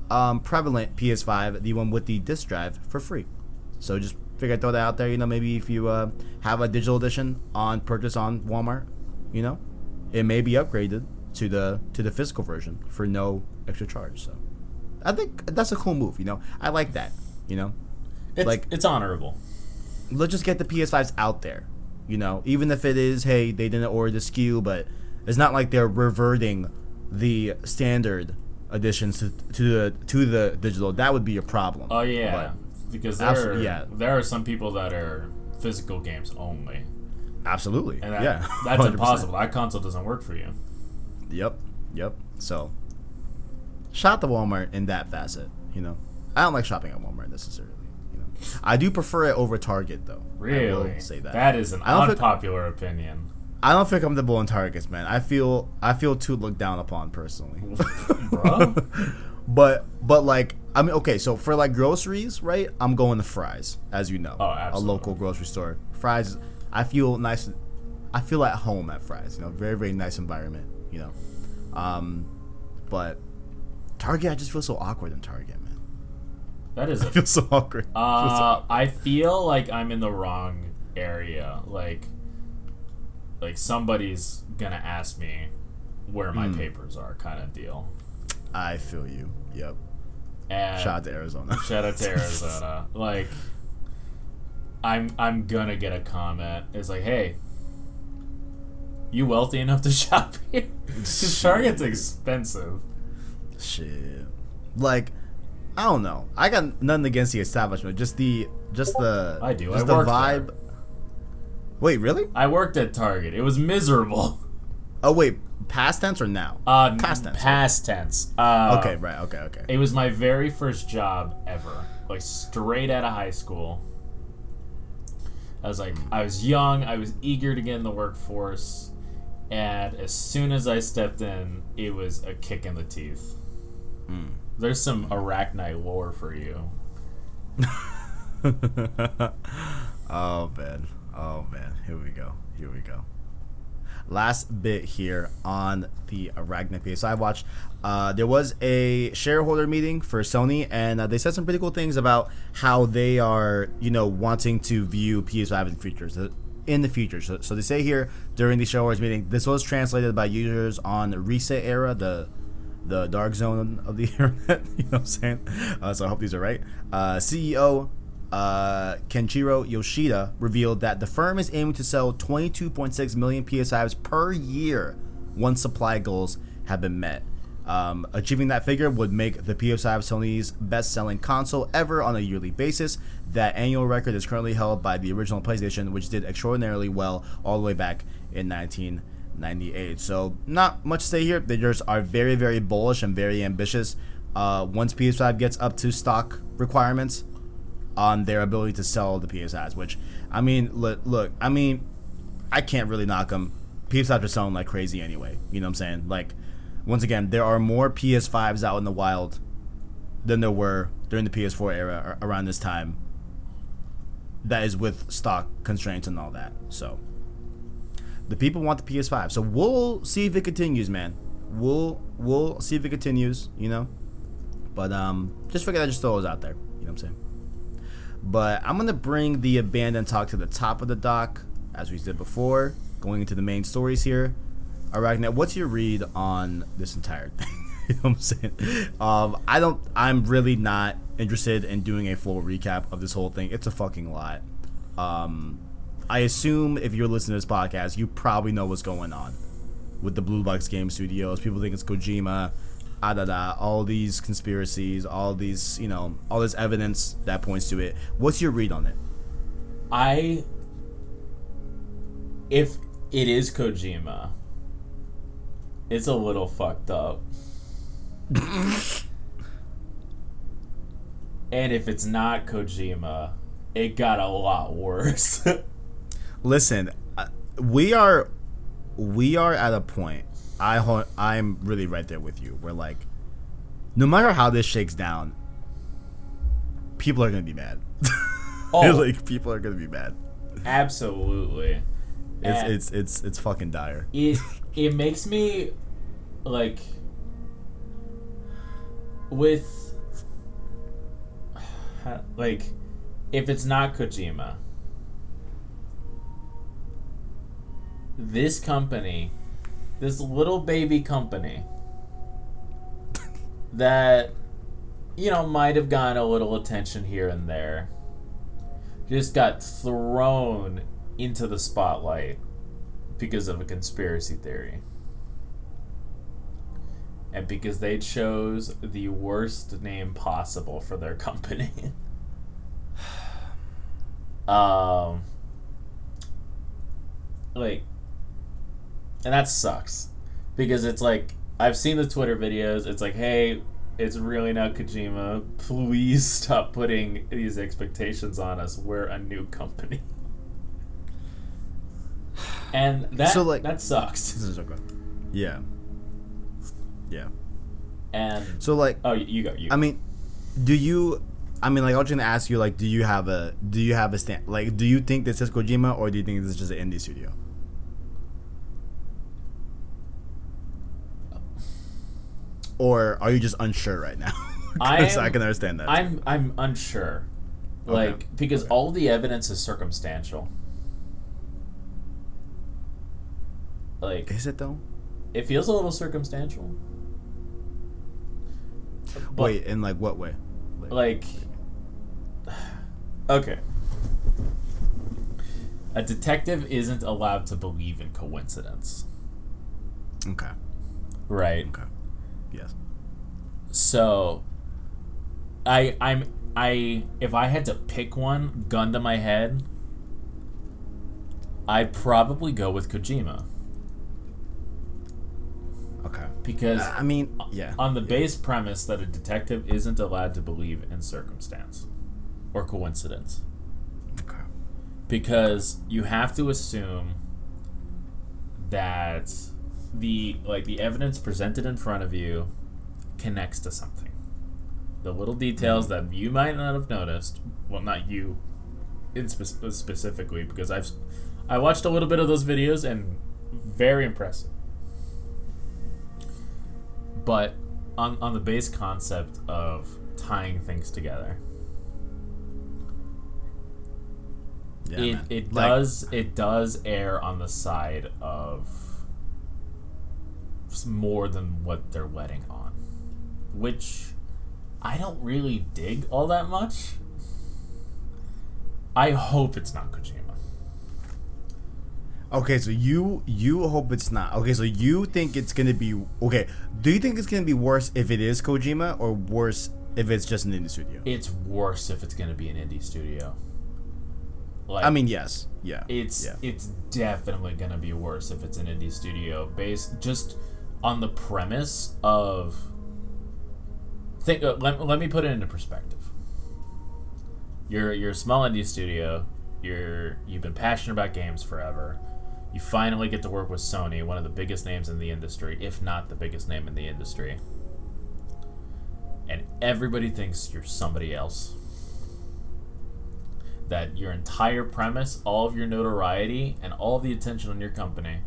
prevalent PS5, the one with the disc drive, for free. So just figure I'd throw that out there. Maybe if you have a digital edition on purchase on Walmart, it may be upgraded to the physical version for no extra charge. So I think that's a cool move. I like that. It's honorable. Let's just get the PS5s out there. Even if it is, hey, they didn't order the SKU, but it's not like they're reverting the standard editions to the digital. That would be a problem. Oh yeah, because there are some people that are physical games only. Absolutely. And that's 100%. Impossible. That console doesn't work for you. Yep. So, shop the Walmart in that facet. I don't like shopping at Walmart necessarily. I do prefer it over Target, though. Really? I will say that. That is an unpopular opinion. I don't feel comfortable in Targets, man. I feel too looked down upon personally. Bro? But like, I mean, okay, so for like groceries, right? I'm going to Fry's, as you know. Oh, absolutely. A local grocery store. Fry's, I feel nice. I feel at home at Fry's. Very, very nice environment. But Target, I just feel so awkward in Target, man. That is I feel so awkward. I feel like I'm in the wrong area. Like somebody's gonna ask me where my papers are, kind of deal. I feel you. Yep. And shout out to Arizona. Shout out to Arizona. Like, I'm gonna get a comment. It's like, hey, you wealthy enough to shop here? Because Target's expensive. Shit. Like, I don't know. I got nothing against the establishment. Just the I do. Just I the worked vibe. there. Wait, really? I worked at Target. It was miserable. Oh wait, past tense or now? Past tense. Past tense. Okay, right. Okay. It was my very first job ever. Like, straight out of high school. I was young. I was eager to get in the workforce. And as soon as I stepped in, it was a kick in the teeth. There's some Arachnite lore for you. Oh man. Here we go. Last bit here on the Arachnite PS. I watched. There was a shareholder meeting for Sony, and they said some pretty cool things about how they are, wanting to view PS5 in the future. So they say here during the shareholders meeting, this was translated by users on Reset Era, the the dark zone of the internet. You know what I'm saying? So I hope these are right. CEO Kenshiro Yoshida revealed that the firm is aiming to sell 22.6 million PS5s per year once supply goals have been met. Achieving that figure would make the PS5 Sony's best-selling console ever on a yearly basis. That annual record is currently held by the original PlayStation, which did extraordinarily well all the way back in 1998. So not much to say here. They just are very, very bullish and very ambitious. Once PS5 gets up to stock requirements on their ability to sell the PS5s, which, I mean, look, I mean, I can't really knock them. PS5s are selling like crazy anyway. You know what I'm saying? Like, once again, there are more PS5s out in the wild than there were during the PS4 era around this time. That is with stock constraints and all that. So the people want the PS5. So we'll see if it continues, man. We'll see if it continues, you know. But just figured I'd just throw those out there. You know what I'm saying? But I'm gonna bring the abandoned talk to the top of the dock, as we did before, going into the main stories here. Arachnet, what's your read on this entire thing? You know what I'm saying? I'm really not interested in doing a full recap of this whole thing. It's a fucking lot. I assume if you're listening to this podcast, you probably know what's going on with the Blue Box Game Studios. People think it's Kojima, all these conspiracies, all these, you know, all this evidence that points to it. What's your read on it? If it is Kojima, it's a little fucked up. And if it's not Kojima, it got a lot worse. Listen, we are at a point. I'm really right there with you. We're like, no matter how this shakes down, people are gonna be mad. Oh, like, people are gonna be mad. Absolutely. It's fucking dire. It makes me like with like if it's not Kojima, this company, this little baby company that, you know, might have gotten a little attention here and there, just got thrown into the spotlight because of a conspiracy theory. And because they chose the worst name possible for their company. Like, and that sucks. Because it's like, I've seen the Twitter videos, it's like, hey, it's really not Kojima. Please stop putting these expectations on us. We're a new company. And that, so, like, that sucks. This is okay. Yeah. Yeah. And so, like, oh, you go. I mean, like, I was gonna ask you, like, do you have a stand? Like, do you think this is Kojima, or do you think this is just an indie studio? Or are you just unsure right now? I can understand that. I'm unsure, like, because all the evidence is circumstantial. Like, is it though? It feels a little circumstantial. Wait, in like what way? Like, okay. A detective isn't allowed to believe in coincidence. Okay. Right. Okay. Yes. So, if I had to pick one, gun to my head, I'd probably go with Kojima. Okay. Because I mean, yeah. On the base premise that a detective isn't allowed to believe in circumstance or coincidence. Okay. Because you have to assume that the evidence presented in front of you connects to something. The little details that you might not have noticed, well, not you specifically, because I watched a little bit of those videos and very impressive. But on the base concept of tying things together, yeah, it does err on the side of more than what they're letting on. which I don't really dig all that much. I hope it's not Kojima. Okay, so you hope it's not. Okay, so you think it's gonna be okay. Do you think it's gonna be worse if it is Kojima, or worse if it's just an indie studio? It's worse if it's gonna be an indie studio. Like, I mean, yes, yeah. It's definitely gonna be worse if it's an indie studio, based just on the premise of. Let me put it into perspective. You're a small indie studio. You've been passionate about games forever. You finally get to work with Sony, one of the biggest names in the industry, if not the biggest name in the industry. And everybody thinks you're somebody else. That your entire premise, all of your notoriety, and all of the attention on your company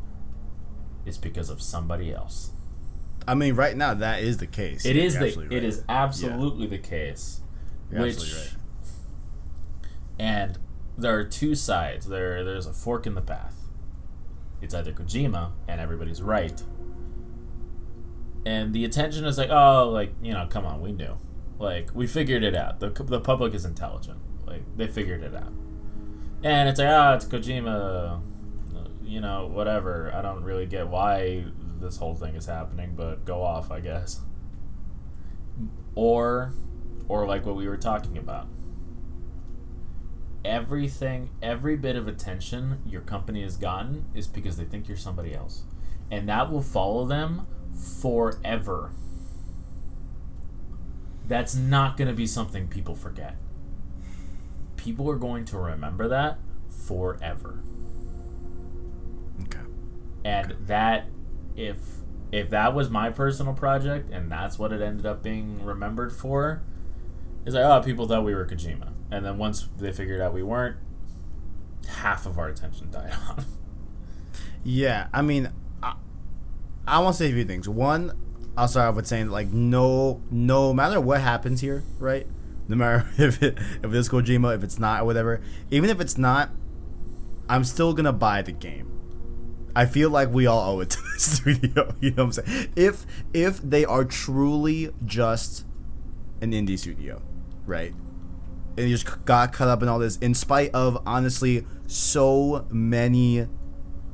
is because of somebody else. I mean, right now that is the case. It is absolutely the case. You're absolutely right. And there are two sides. There's a fork in the path. It's either Kojima, and everybody's right. And the attention is like, oh, like, you know, come on, we knew. Like, we figured it out. The public is intelligent. Like, they figured it out. And it's like, it's Kojima, you know, whatever. I don't really get why this whole thing is happening, but go off, I guess. Or like what we were talking about. Every bit of attention your company has gotten is because they think you're somebody else. And that will follow them forever. That's not going to be something people forget. People are going to remember that forever. Okay. And that, if that was my personal project and that's what it ended up being remembered for, it's like, people thought we were Kojima. And then once they figured out we weren't, half of our attention died on. Yeah, I mean, I want to say a few things. One, I'll start off with saying, like, no matter what happens here, right? No matter if it's Kojima, if it's not, or whatever. Even if it's not, I'm still gonna buy the game. I feel like we all owe it to the studio. You know what I'm saying? If they are truly just an indie studio, right? And you just got caught up in all this, in spite of, honestly, so many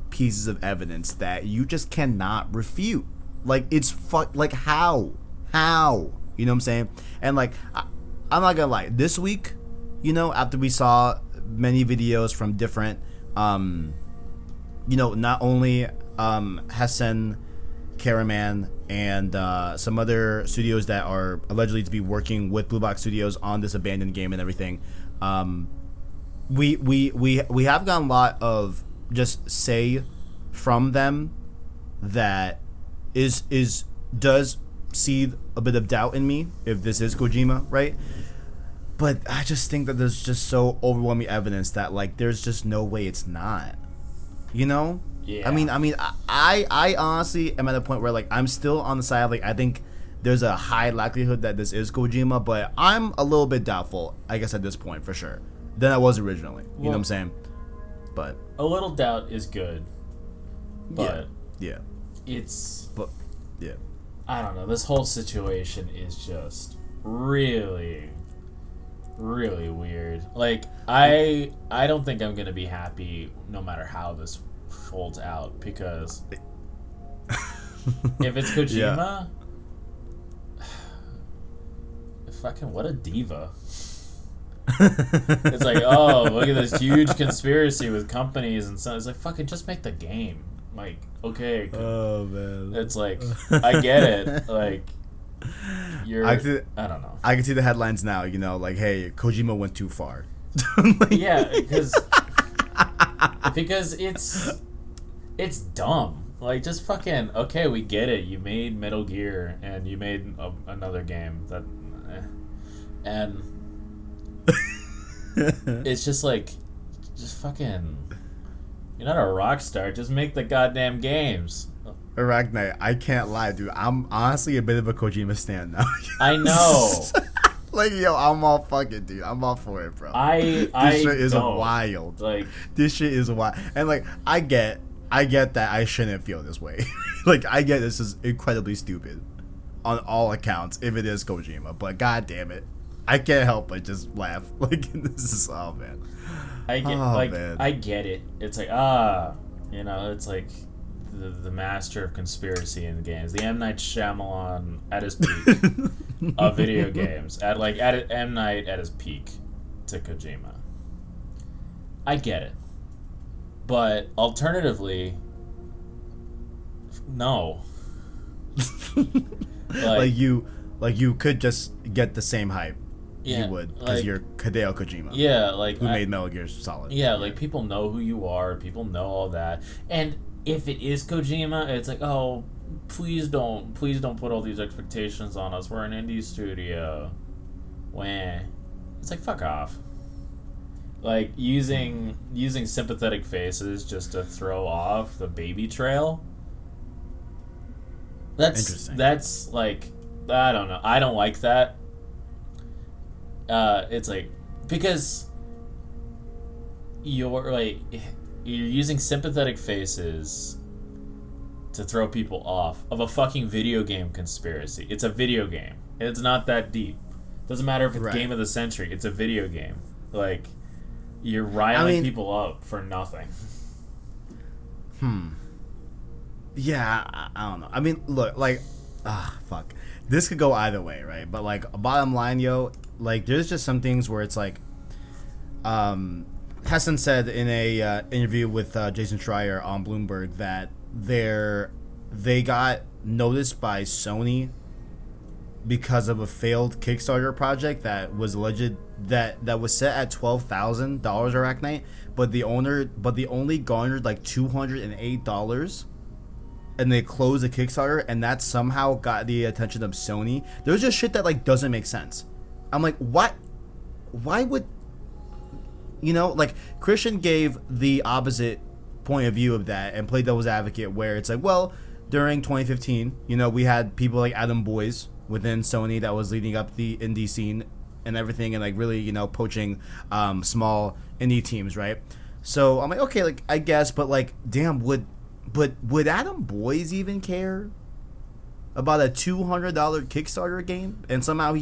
pieces of evidence that you just cannot refute. Like, it's like, how? You know what I'm saying? And, like, I'm not gonna lie. This week, you know, after we saw many videos from different, you know, not only Hessen, Caraman, and some other studios that are allegedly to be working with Blue Box Studios on this abandoned game and everything. We have gotten a lot of just say from them that does seed a bit of doubt in me if this is Kojima, right? But I just think that there's just so overwhelming evidence that, like, there's just no way it's not. You know? Yeah. I mean, I honestly am at a point where, like, I'm still on the side of, like, I think there's a high likelihood that this is Kojima, but I'm a little bit doubtful, I guess, at this point, for sure, than I was originally. You know what I'm saying? But a little doubt is good. But yeah. I don't know. This whole situation is just really, really weird. Like, I don't think I'm gonna be happy no matter how this folds out, because if it's Kojima, fucking what a diva. It's like, oh, look at this huge conspiracy with companies and so. It's like, fucking just make the game. Like, okay. Oh man. It's like, I get it. Like, I don't know. I can see the headlines now. You know, like, hey, Kojima went too far. Like, yeah, because it's dumb. Like, just fucking, okay, we get it. You made Metal Gear and you made another game that, and it's just like, just fucking, you're not a rock star. Just make the goddamn games. Arachnite, I can't lie, dude. I'm honestly a bit of a Kojima stan now. I know. Like, yo, I'm all fucking, dude. I'm all for it, bro. This shit is wild. Like, this shit is wild. And, like, I get that I shouldn't feel this way. Like, I get this is incredibly stupid. on all accounts if it is Kojima. But god damn it, I can't help but just laugh. Like this is man. I get it. It's like it's like the master of conspiracy in the games. The M. Night Shyamalan at his peak of video games. M. Night at his peak to Kojima. I get it. But alternatively, no. like you could just get the same hype you would because you're Hideo Kojima. Yeah, who made Metal Gear Solid. Yeah, like people know who you are. People know all that. And if it is Kojima, it's like, oh, please don't put all these expectations on us. We're an indie studio. Wah. It's like, fuck off. Like using sympathetic faces just to throw off the baby trail. That's like, I don't know. I don't like that. It's like, because you're using sympathetic faces to throw people off of a fucking video game conspiracy. It's a video game. It's not that deep. Doesn't matter if it's game of the century. It's a video game. Like, you're riling people up for nothing. Yeah, I don't know. I mean, look, like, fuck. This could go either way, right? But, like, bottom line, yo, like, there's just some things where it's like, Heston said in a interview with Jason Schreier on Bloomberg that they got noticed by Sony because of a failed Kickstarter project that was alleged that was set at $12,000 Arachnite, but the only garnered like $208. And they closed the Kickstarter, and that somehow got the attention of Sony. There's just shit that like doesn't make sense. I'm like, what? Why would, like Christian gave the opposite point of view of that and played devil's advocate, where it's like, well, during 2015, we had people like Adam Boyes within Sony that was leading up the indie scene and everything, and like really, poaching small indie teams, right? So I'm like, okay, like I guess, but like, damn, would Adam Boyes even care about a $200 Kickstarter game? And somehow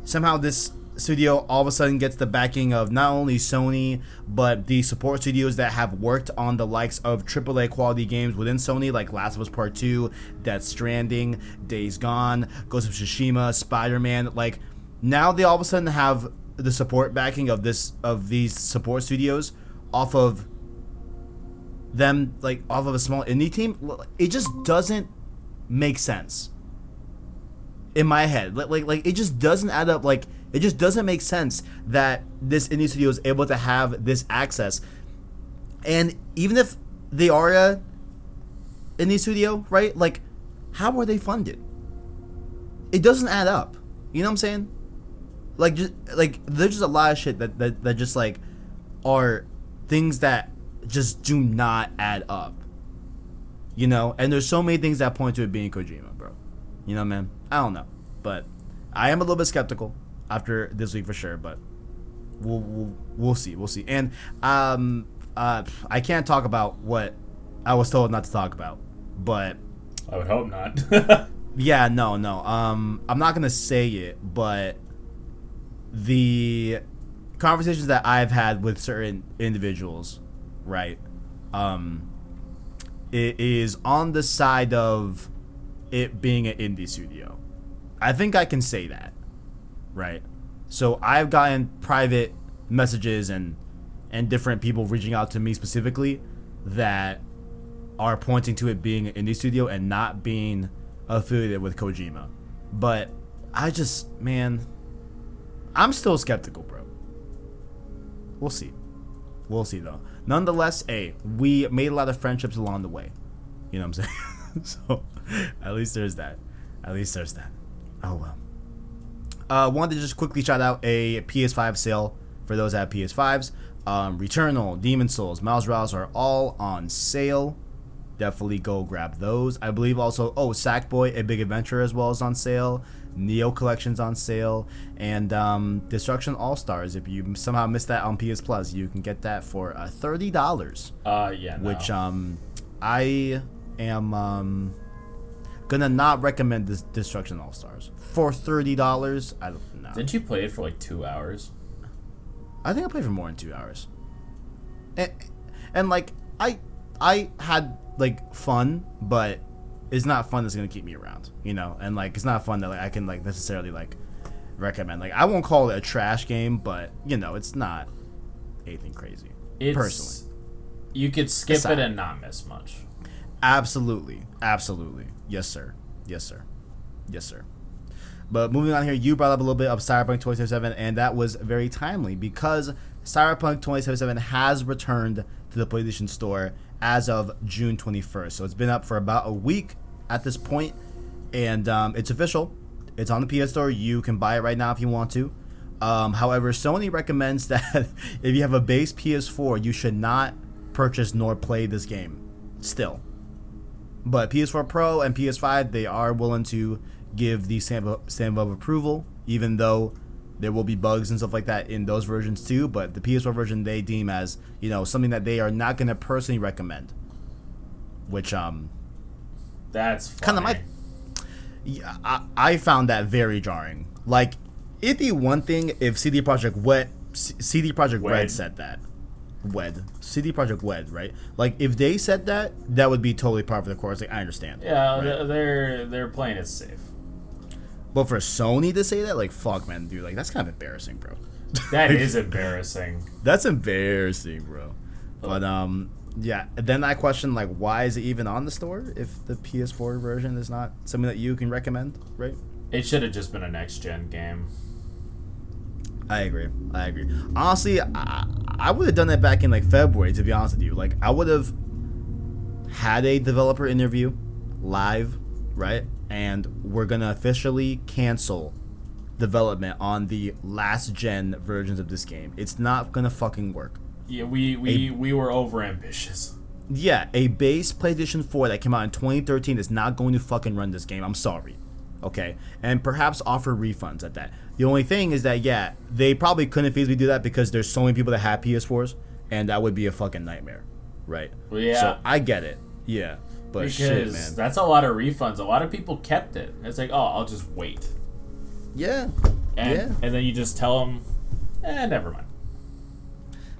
somehow this studio all of a sudden gets the backing of not only Sony, but the support studios that have worked on the likes of AAA quality games within Sony, like Last of Us Part 2, Death Stranding, Days Gone, Ghost of Tsushima, Spider-Man. Like, now they all of a sudden have the support backing of these support studios off of them, like off of a small indie team. It just doesn't make sense in my head. Like it just doesn't add up. Like, it just doesn't make sense that this indie studio is able to have this access. And even if they are a indie studio, right? Like, how are they funded? It doesn't add up. You know what I'm saying? Like, there's just a lot of shit that just like are things that just do not add up, and there's so many things that point to it being Kojima, bro. Man, I don't know, but I am a little bit skeptical after this week for sure, but we'll see, and I can't talk about what I was told not to talk about, but I would hope not. Yeah, no, I'm not gonna say it, but the conversations that I've had with certain individuals, right, it is on the side of it being an indie studio. I think I can say that, right? So I've gotten private messages and different people reaching out to me specifically that are pointing to it being an indie studio and not being affiliated with Kojima. But I just, man, I'm still skeptical, bro. We'll see though. Nonetheless, we made a lot of friendships along the way. You know what I'm saying? So at least there's that. Oh well. Wanted to just quickly shout out a PS5 sale for those that have PS5s. Returnal, Demon Souls, Miles Morales are all on sale. Definitely go grab those. I believe also, Sackboy: A Big Adventure as well is on sale. Neo Collection's on sale, and Destruction All Stars. If you somehow missed that on PS Plus, you can get that for $30. Yeah. No. Which I am Gonna not recommend this Destruction All Stars for $30. I don't know. Didn't you play it for like 2 hours? I think I played for more than 2 hours. And like I had like fun, but it's not fun that's gonna keep me around, you know. And like it's not fun that like I can like necessarily like recommend. Like I won't call it a trash game, but you know it's not anything crazy. Personally, you could skip it and not miss much. Absolutely. Yes, sir. But moving on here, you brought up a little bit of Cyberpunk 2077, and that was very timely because Cyberpunk 2077 has returned to the PlayStation Store as of June 21st. So it's been up for about a week at this point, and it's official. It's on the PS Store. You can buy it right now if you want to. However, Sony recommends that if you have a base PS4, you should not purchase nor play this game still. But PS4 Pro and PS5, they are willing to give the stamp of approval, even though there will be bugs and stuff like that in those versions too. But the PS4 version they deem as, you know, something that they are not going to personally recommend. Which that's kind of my. Yeah, I found that very jarring. Like, it'd be one thing if CD Projekt Red said that. CD Projekt Red, right? Like if they said that, that would be totally par for the course. Like I understand. Yeah, right? they're playing it safe. But for Sony to say that, like fuck, man, dude, like that's kind of embarrassing, bro. That is embarrassing. That's embarrassing, bro. But yeah. Then I question like, why is it even on the store if the PS4 version is not something that you can recommend, right? It should have just been a next gen game. I agree. Honestly, I would have done that back in like February, to be honest with you. Like I would have had a developer interview live, right? And we're gonna officially cancel development on the last gen versions of this game. It's not gonna fucking work. Yeah, we were over ambitious. Yeah, a base PlayStation 4 that came out in 2013 is not going to fucking run this game. I'm sorry. Okay, and perhaps offer refunds at that. The only thing is that, yeah, they probably couldn't feasibly do that because there's so many people that have PS4s, and that would be a fucking nightmare, right? Well, yeah. So I get it, yeah, but because shit, man, that's a lot of refunds. A lot of people kept it. It's like, oh, I'll just wait. Yeah, and then you just tell them, never mind.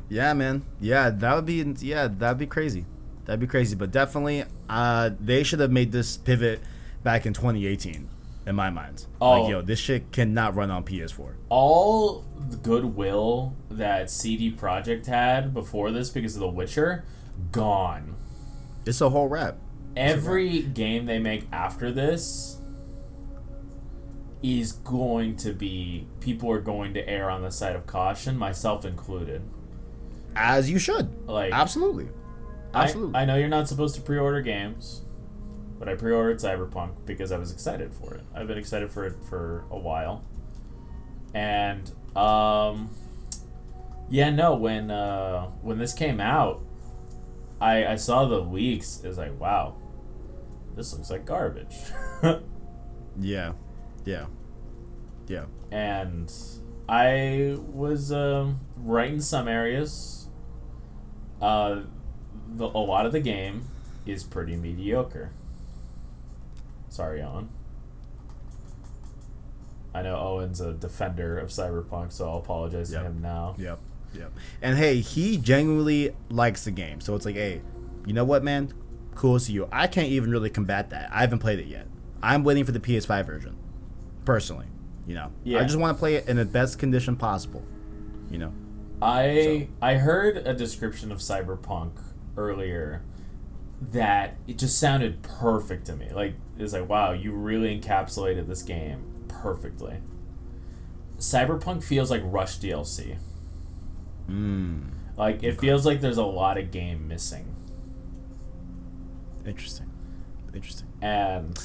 Yeah, man, that'd be crazy. That'd be crazy, but definitely, they should have made this pivot back in 2018. In my mind. Oh. Like, yo, this shit cannot run on PS4. All the goodwill that CD Projekt had before this because of The Witcher, gone. It's a whole wrap. Every game they make after this is going to be... People are going to err on the side of caution, myself included. As you should. Like, Absolutely. I know you're not supposed to pre-order games, but I pre-ordered Cyberpunk because I was excited for it. I've been excited for it for a while. And, when this came out, I saw the leaks. It was like, wow, this looks like garbage. Yeah. And I was right in some areas. A lot of the game is pretty mediocre. Sorry, Owen. I know Owen's a defender of Cyberpunk, so I'll apologize to him now. Yep. And hey, he genuinely likes the game, so it's like, hey, you know what, man? Cool to see you. I can't even really combat that. I haven't played it yet. I'm waiting for the PS5 version, personally. You know, I just want to play it in the best condition possible. You know, I heard a description of Cyberpunk earlier that it just sounded perfect to me. Like, it's like, wow, you really encapsulated this game perfectly. Cyberpunk feels like Rush DLC. Like, it feels like there's a lot of game missing. Interesting. And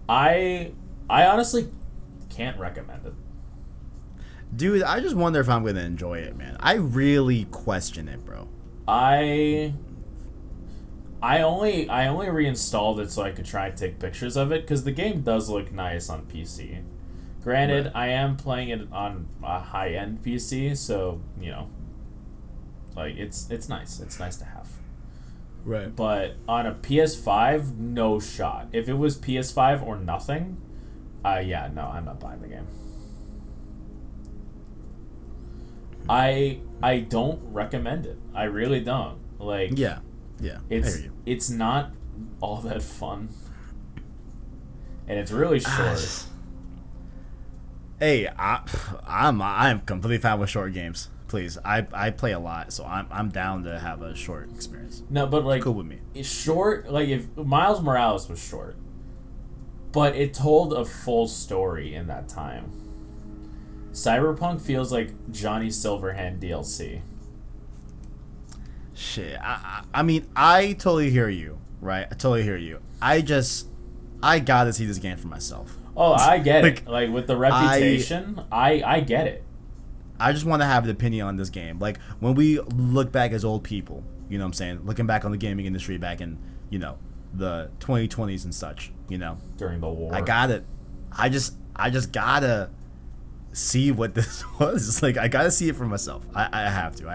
I honestly can't recommend it. Dude, I just wonder if I'm going to enjoy it, man. I really question it, bro. I only reinstalled it so I could try and take pictures of it because the game does look nice on PC. Granted, right. I am playing it on a high-end PC, so you know, like it's nice. It's nice to have. Right. But on a PS5, no shot. If it was PS5 or nothing, yeah, no, I'm not buying the game. I don't recommend it. I really don't. Like, yeah, it's not all that fun, and it's really short. Hey, I'm completely fine with short games. Please, I play a lot, so I'm down to have a short experience. No, but like, cool with me. It's short. Like if Miles Morales was short, but it told a full story in that time. Cyberpunk feels like Johnny Silverhand DLC. Shit, I mean, I totally hear you, right? I totally hear you. I gotta see this game for myself. Oh, I get it. Like with the reputation, I get it. I just want to have an opinion on this game. Like, when we look back as old people, you know what I'm saying? Looking back on the gaming industry back in, the 2020s and such, During the war. I just gotta see what this was. It's like, I gotta see it for myself. I have to.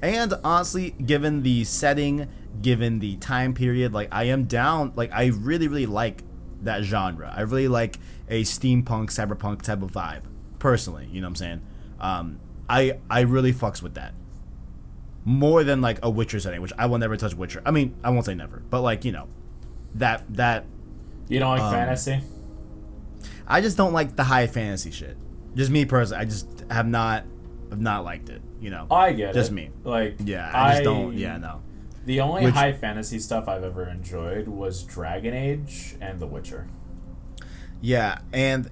And honestly, given the setting, given the time period, like, I am down. Like, I really, really like that genre. I really like a steampunk, cyberpunk type of vibe. Personally, you know what I'm saying? I really fucks with that more than like a Witcher setting, which I will never touch Witcher. I mean, I won't say never, but like, that you don't like fantasy? I just don't like the high fantasy shit. Just me personally, I just have not liked it. I get just it. me. Like, yeah, I just don't. Yeah, no. The only high fantasy stuff I've ever enjoyed was Dragon Age and The Witcher. Yeah, and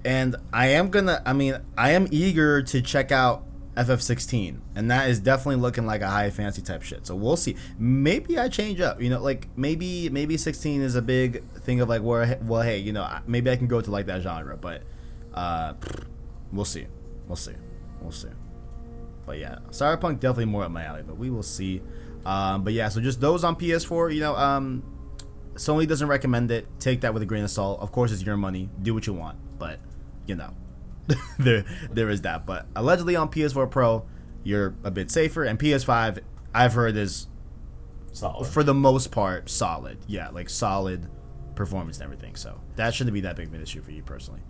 I am eager to check out FF16, and that is definitely looking like a high fantasy type shit. So we'll see. Maybe I change up. Like, maybe 16 is a big thing of like, well, hey, maybe I can go to like that genre, but we'll see. But yeah, Cyberpunk definitely more up my alley, but we will see. But yeah, so just those on PS4, Sony doesn't recommend it. Take that with a grain of salt. Of course, it's your money. Do what you want. But, there is that. But allegedly on PS4 Pro, you're a bit safer. And PS5, I've heard, is solid. For the most part, solid. Yeah, like solid performance and everything. So that shouldn't be that big of an issue for you personally.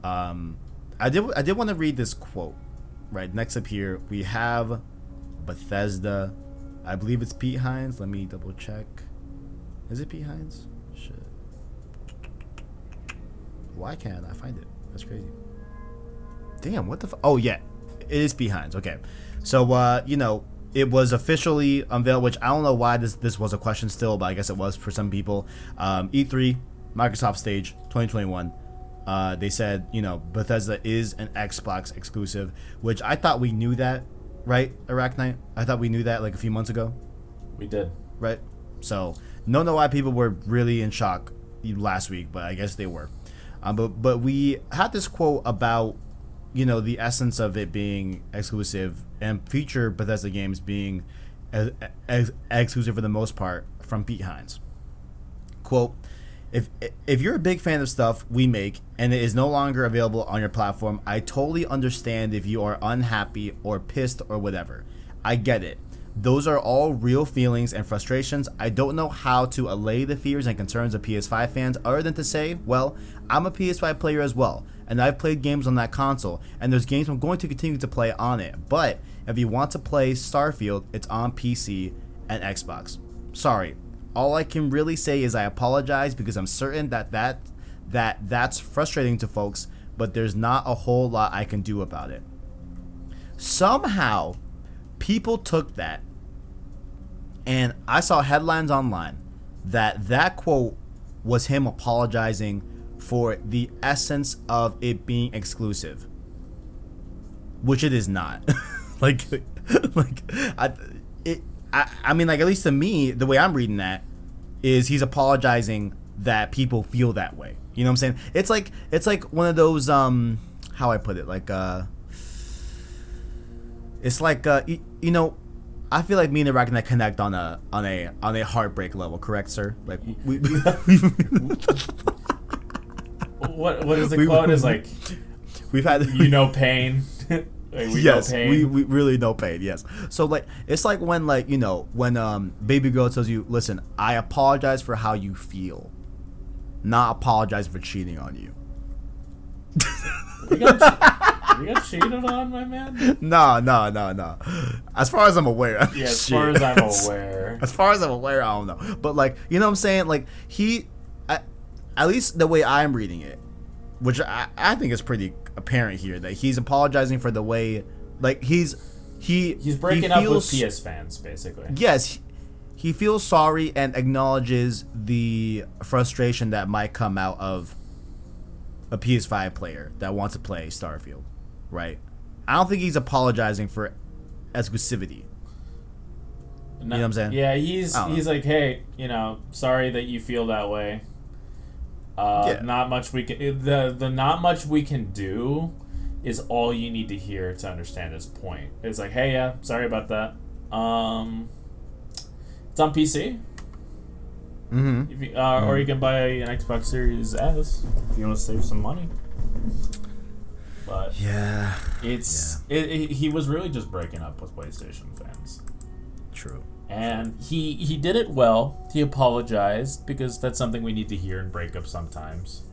I did want to read this quote. Right, next up here, we have Bethesda. I believe it's Pete Hines. Let me double check. Is it Pete Hines? Shit. Why can't I find it? That's crazy. Damn, what the oh, yeah. It is Pete Hines. Okay. So, it was officially unveiled, which I don't know why this was a question still, but I guess it was for some people. E3, Microsoft stage, 2021. They said, Bethesda is an Xbox exclusive, which I thought we knew that, right, Arachnite? I thought we knew that like a few months ago. We did. Right? So, don't know why people were really in shock last week, but I guess they were. But we had this quote about, the essence of it being exclusive and future Bethesda games being exclusive for the most part from Pete Hines. Quote, if you're a big fan of stuff we make and it is no longer available on your platform, I totally understand if you are unhappy or pissed or whatever. I get it. Those are all real feelings and frustrations. I don't know how to allay the fears and concerns of PS5 fans other than to say, well, I'm a PS5 player as well, and I've played games on that console, and there's games I'm going to continue to play on it. But if you want to play Starfield, it's on PC and Xbox. Sorry. All I can really say is I apologize because I'm certain that's frustrating to folks, but there's not a whole lot I can do about it. Somehow, people took that, and I saw headlines online that quote was him apologizing for the essence of it being exclusive, which it is not. I mean, like, at least to me, the way I'm reading that is he's apologizing that people feel that way. You know what I'm saying? It's like one of those how I put it, like it's like I feel like me and Iraq connect on a heartbreak level, correct, sir? Like we what is the quote? Is like we've had pain. Like, we yes, know pain. we really know pain. Yes. So like it's like when baby girl tells you, listen, I apologize for how you feel, not apologize for cheating on you. We got cheated on, my man? No. As far as I'm aware. Yeah, as far as I'm aware. As far as I'm aware, I don't know. But like, you know what I'm saying? Like at least the way I'm reading it, which I think is pretty apparent here, that he's apologizing for the way, like he's breaking up with PS fans, basically. Yes, he feels sorry and acknowledges the frustration that might come out of a PS5 player that wants to play Starfield, right? I don't think he's apologizing for exclusivity. You know what I'm saying? Yeah, he's like, hey, sorry that you feel that way. Not much we can. The not much we can do is all you need to hear to understand his point. It's like, hey, yeah, sorry about that. It's on PC. Mm-hmm. If you, or you can buy an Xbox Series S if you want to save some money. But yeah, he was really just breaking up with PlayStation fans. True. And he did it well. He apologized, because that's something we need to hear in breakups sometimes.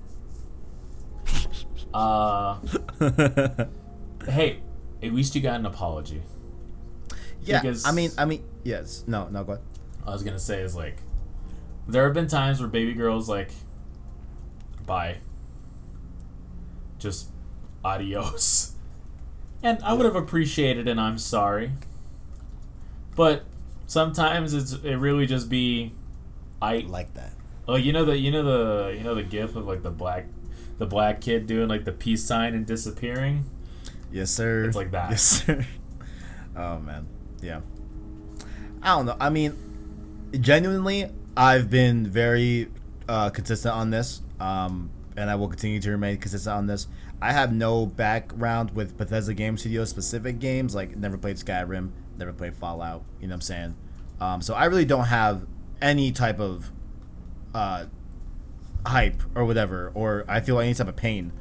Hey, at least you got an apology. Yeah, because, I mean, yes. No, go ahead. I was gonna say is like, there have been times where baby girls like, bye. Just adios. And I would have appreciated an I'm sorry. But sometimes it really just be I like that. Oh, you know the gif of like the black kid doing like the peace sign and disappearing? Yes, sir. It's like that. Yes, sir. Oh man. Yeah. I don't know. I mean, genuinely, I've been very consistent on this. And I will continue to remain consistent on this. I have no background with Bethesda Game Studios specific games, like never played Skyrim, never played Fallout, you know what I'm saying? So I really don't have any type of hype or whatever, or I feel any type of pain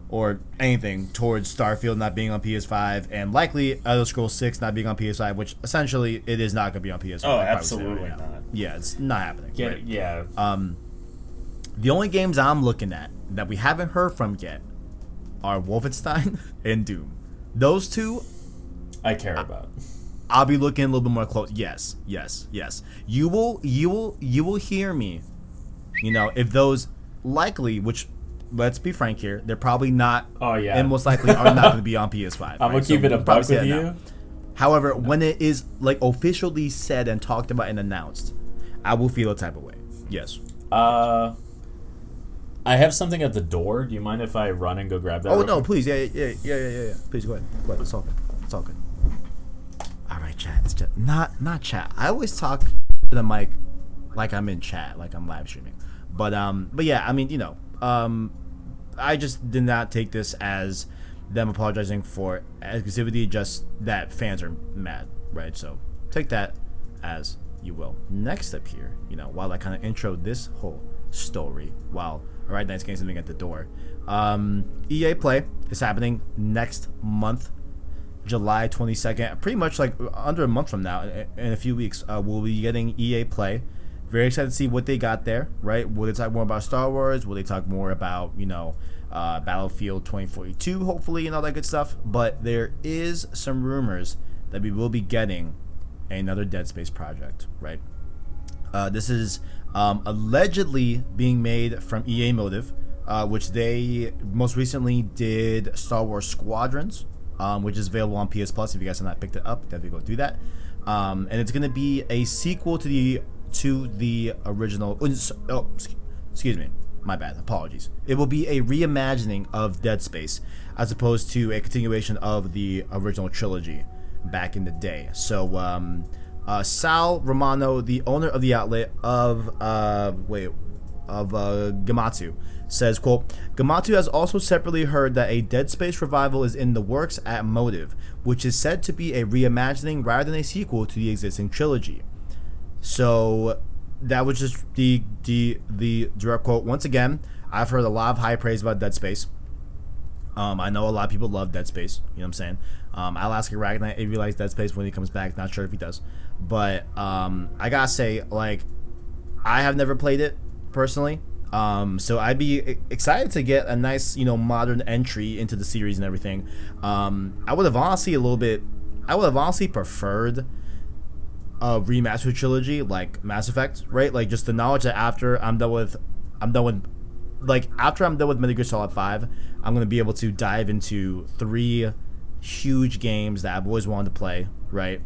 or anything towards Starfield not being on PS5 and likely Elder Scrolls 6 not being on PS5, which essentially it is not going to be on PS5. Oh, absolutely not. Yeah, it's not happening. Right? Yeah. The only games I'm looking at that we haven't heard from yet are Wolfenstein and Doom. Those two I care about. I'll be looking a little bit more close. Yes. You will hear me. If those likely, which let's be frank here, they're probably not. Oh yeah. And most likely are not going to be on PS5. I'm gonna keep it a buck with you. However, when it is like officially said and talked about and announced, I will feel a type of way. Yes. I have something at the door. Do you mind if I run and go grab that? Oh no, please. Yeah. Please go ahead. It's all good. All right, chat. It's just not chat. I always talk to the mic like I'm in chat, like I'm live streaming. But yeah, I mean, I just did not take this as them apologizing for exclusivity, just that fans are mad, right? So take that as you will. Next up here, while I kind of intro this whole story, Alright, nice getting something at the door. EA Play is happening next month, July 22nd. Pretty much like under a month from now, in a few weeks, we'll be getting EA Play. Very excited to see what they got there, right? Will they talk more about Star Wars? Will they talk more about, Battlefield 2042, hopefully, and all that good stuff? But there is some rumors that we will be getting another Dead Space project, right? This is allegedly being made from EA Motive, which they most recently did Star Wars Squadrons, which is available on PS Plus. If you guys have not picked it up, definitely go do that. And it's going to be a sequel to the original. Oh, excuse me. My bad. Apologies. It will be a reimagining of Dead Space as opposed to a continuation of the original trilogy back in the day. So, Sal Romano, the owner of the outlet of Gematsu, says, quote, Gematsu has also separately heard that a Dead Space revival is in the works at Motive, which is said to be a reimagining rather than a sequel to the existing trilogy. So that was just the direct quote. Once again, I've heard a lot of high praise about Dead Space. I know a lot of people love Dead Space. You know what I'm saying? I'll ask Arachnite if he likes Dead Space when he comes back. Not sure if he does, but I gotta say, like, I have never played it personally. So I'd be excited to get a nice, modern entry into the series and everything. I would have honestly preferred a remastered trilogy like Mass Effect, right? Like, just the knowledge that after I'm done with Metal Gear Solid 5, I'm gonna be able to dive into 3 huge games that I've always wanted to play, right?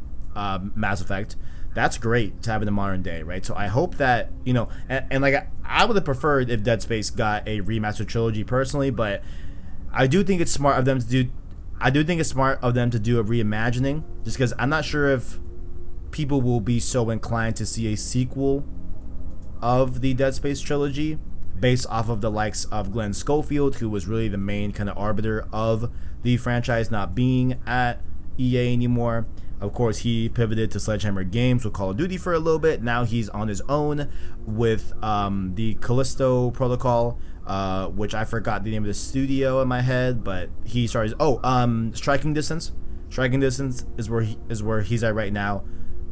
Mass Effect. That's great to have in the modern day, right? So I hope that, and like, I would have preferred if Dead Space got a remastered trilogy personally, but I do think it's smart of them to do a reimagining, just because I'm not sure if people will be so inclined to see a sequel of the Dead Space trilogy based off of the likes of Glenn Schofield, who was really the main kind of arbiter of the franchise not being at EA anymore. Of course, he pivoted to Sledgehammer Games with Call of Duty for a little bit. Now he's on his own with the Callisto Protocol, which I forgot the name of the studio in my head, but he started. Striking Distance. Striking Distance is where he's at right now.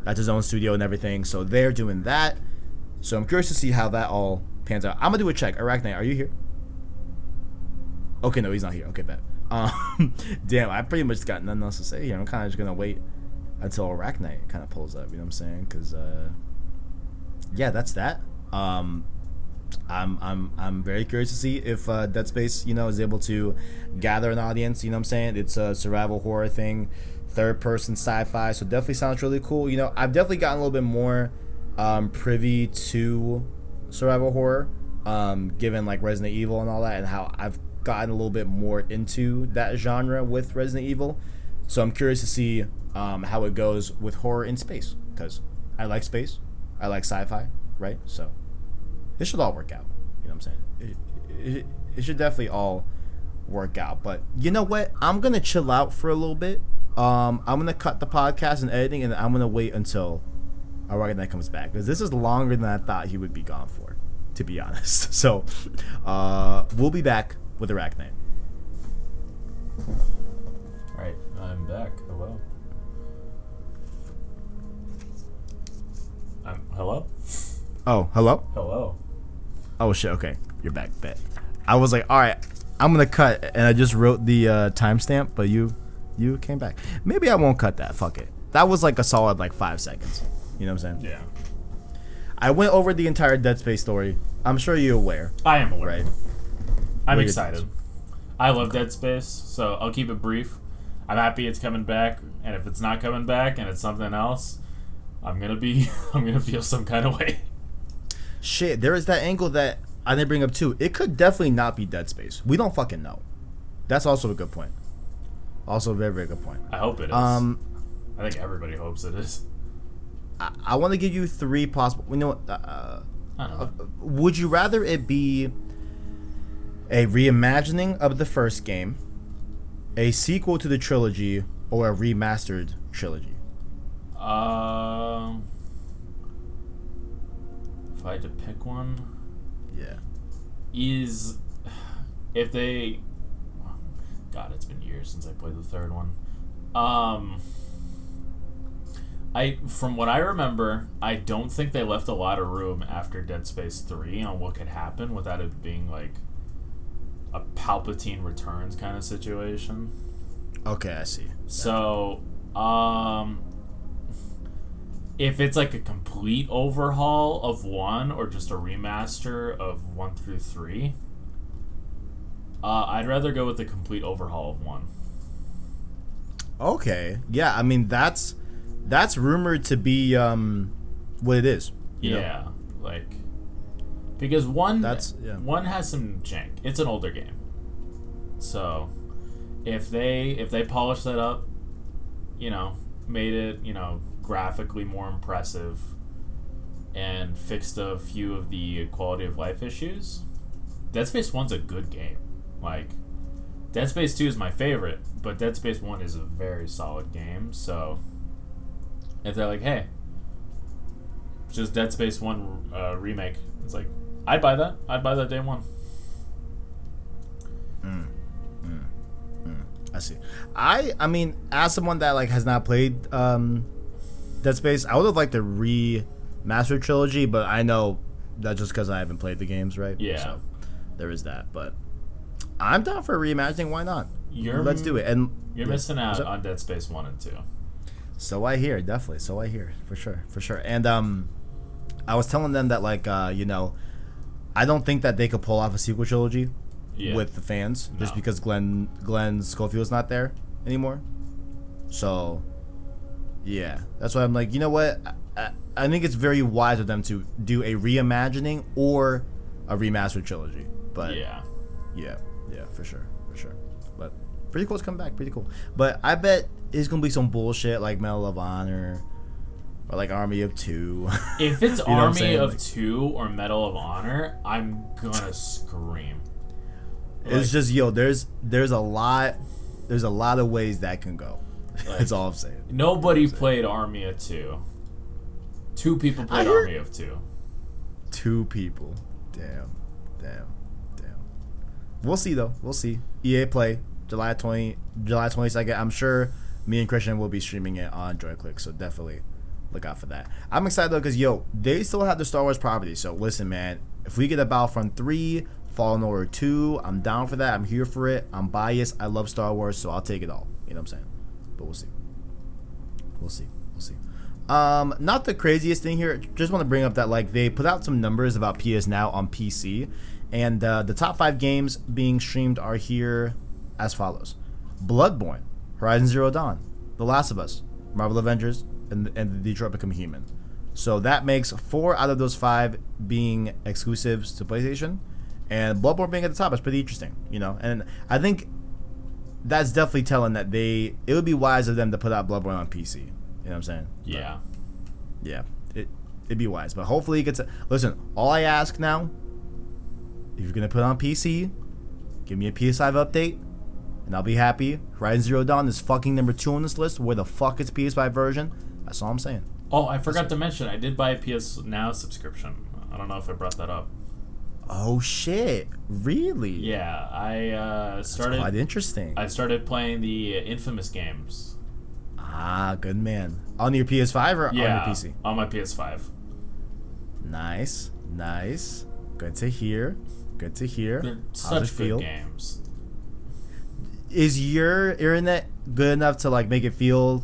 That's his own studio and everything. So they're doing that. So I'm curious to see how that all pans out. I'm gonna do a check. Arachnite, are you here? Okay, no, he's not here. Okay, bet. Damn, I pretty much got nothing else to say here. I'm kind of just gonna wait until Arachnite kind of pulls up. You know what I'm saying? Because yeah, that's that. I'm very curious to see if Dead Space, is able to gather an audience. You know what I'm saying? It's a survival horror thing, third person sci-fi, so definitely sounds really cool. I've definitely gotten a little bit more privy to survival horror, given like Resident Evil and all that, and how I've gotten a little bit more into that genre with Resident Evil. So I'm curious to see how it goes with horror in space, because I like space, I like sci-fi, right? So it should all work out. You know what I'm saying? It should definitely all work out. But you know what? I'm gonna chill out for a little bit. I'm gonna cut the podcast and editing, and I'm gonna wait until Arachnite comes back, because this is longer than I thought he would be gone for, to be honest. So we'll be back with Arachnite. Alright, I'm back. Hello. Hello? Oh, hello? Hello. Oh shit, okay. You're back, bet. I was like, alright, I'm gonna cut, and I just wrote the timestamp, but you came back. Maybe I won't cut that, fuck it. That was like a solid 5 seconds. You know what I'm saying? Yeah. I went over the entire Dead Space story. I'm sure you're aware. I am aware. Right? I'm excited. I love Dead Space, so I'll keep it brief. I'm happy it's coming back, and if it's not coming back and it's something else, I'm gonna feel some kind of way. Shit, there is that angle that I didn't bring up too. It could definitely not be Dead Space. We don't fucking know. That's also a good point. Also a very, very good point. I hope it is. I think everybody hopes it is. I want to give you 3 possible. I don't know. Would you rather it be a reimagining of the first game, a sequel to the trilogy, or a remastered trilogy? If I had to pick one, yeah, if they, God, it's been years since I played the third one. From what I remember, I don't think they left a lot of room after Dead Space 3 on what could happen without it being like a Palpatine Returns kind of situation. Okay, I see. So, if it's like a complete overhaul of 1 or just a remaster of 1 through 3, I'd rather go with the complete overhaul of 1. Okay. Yeah, I mean, that's rumored to be what it is. Yeah, because one has some jank. It's an older game, so if they polish that up, made it graphically more impressive, and fixed a few of the quality of life issues, Dead Space 1's a good game. Dead Space 2 is my favorite, but Dead Space 1 is a very solid game. So if they're like, hey, just Dead Space 1 remake, it's like, I'd buy that day one. I see. I mean, as someone that like has not played Dead Space, I would have liked the remastered trilogy, but I know that's just because I haven't played the games, right? Yeah. So there is that, but I'm down for reimagining. Why not? Let's do it. And you're missing out on Dead Space 1 and 2. So I hear, definitely. So I hear, for sure. And I was telling them that like you know, I don't think that they could pull off a sequel trilogy with the fans just because Glenn Schofield's not there anymore. So yeah, that's why I'm like, you know what? I think it's very wise of them to do a reimagining or a remastered trilogy. But yeah, for sure. But pretty cool. It's coming back. Pretty cool. But I bet it's gonna be some bullshit like Medal of Honor or like Army of Two. If it's Army of Two or Medal of Honor, I'm gonna scream. It's just there's a lot of ways that can go. That's all I'm saying. Nobody played Army of Two. 2 people played Army of Two. 2 people. Damn. We'll see though. We'll see. EA Play July 22nd. I'm sure me and Christian will be streaming it on JoyClick, so definitely look out for that. I'm excited though because they still have the Star Wars property. So listen, man, if we get a Battlefront 3, Fallen Order 2, I'm down for that. I'm here for it. I'm biased. I love Star Wars, so I'll take it all. You know what I'm saying? But we'll see. Not the craziest thing here. Just want to bring up that like they put out some numbers about PS Now on PC, and the top 5 games being streamed are here as follows: Bloodborne, Horizon Zero Dawn, The Last of Us, Marvel Avengers, and the Detroit Become Human. So that makes 4 out of those 5 being exclusives to PlayStation, and Bloodborne being at the top is pretty interesting, you know. And I think that's definitely telling that it would be wise of them to put out Bloodborne on PC. You know what I'm saying? Yeah. But, yeah. It'd be wise. But hopefully it gets... Listen, all I ask now, if you're going to put it on PC, give me a PS5 update, and I'll be happy. Horizon Zero Dawn is fucking number 2 on this list. Where the fuck is PS5 version? That's all I'm saying. Oh, I forgot to mention, I did buy a PS Now subscription. I don't know if I brought that up. Oh, shit. Really? Yeah, I started... That's quite interesting. I started playing the Infamous games. Ah, good man. On your PS5 or on your PC? On my PS5. Nice. Good to hear. They're such good games. Is your internet good enough to like make it feel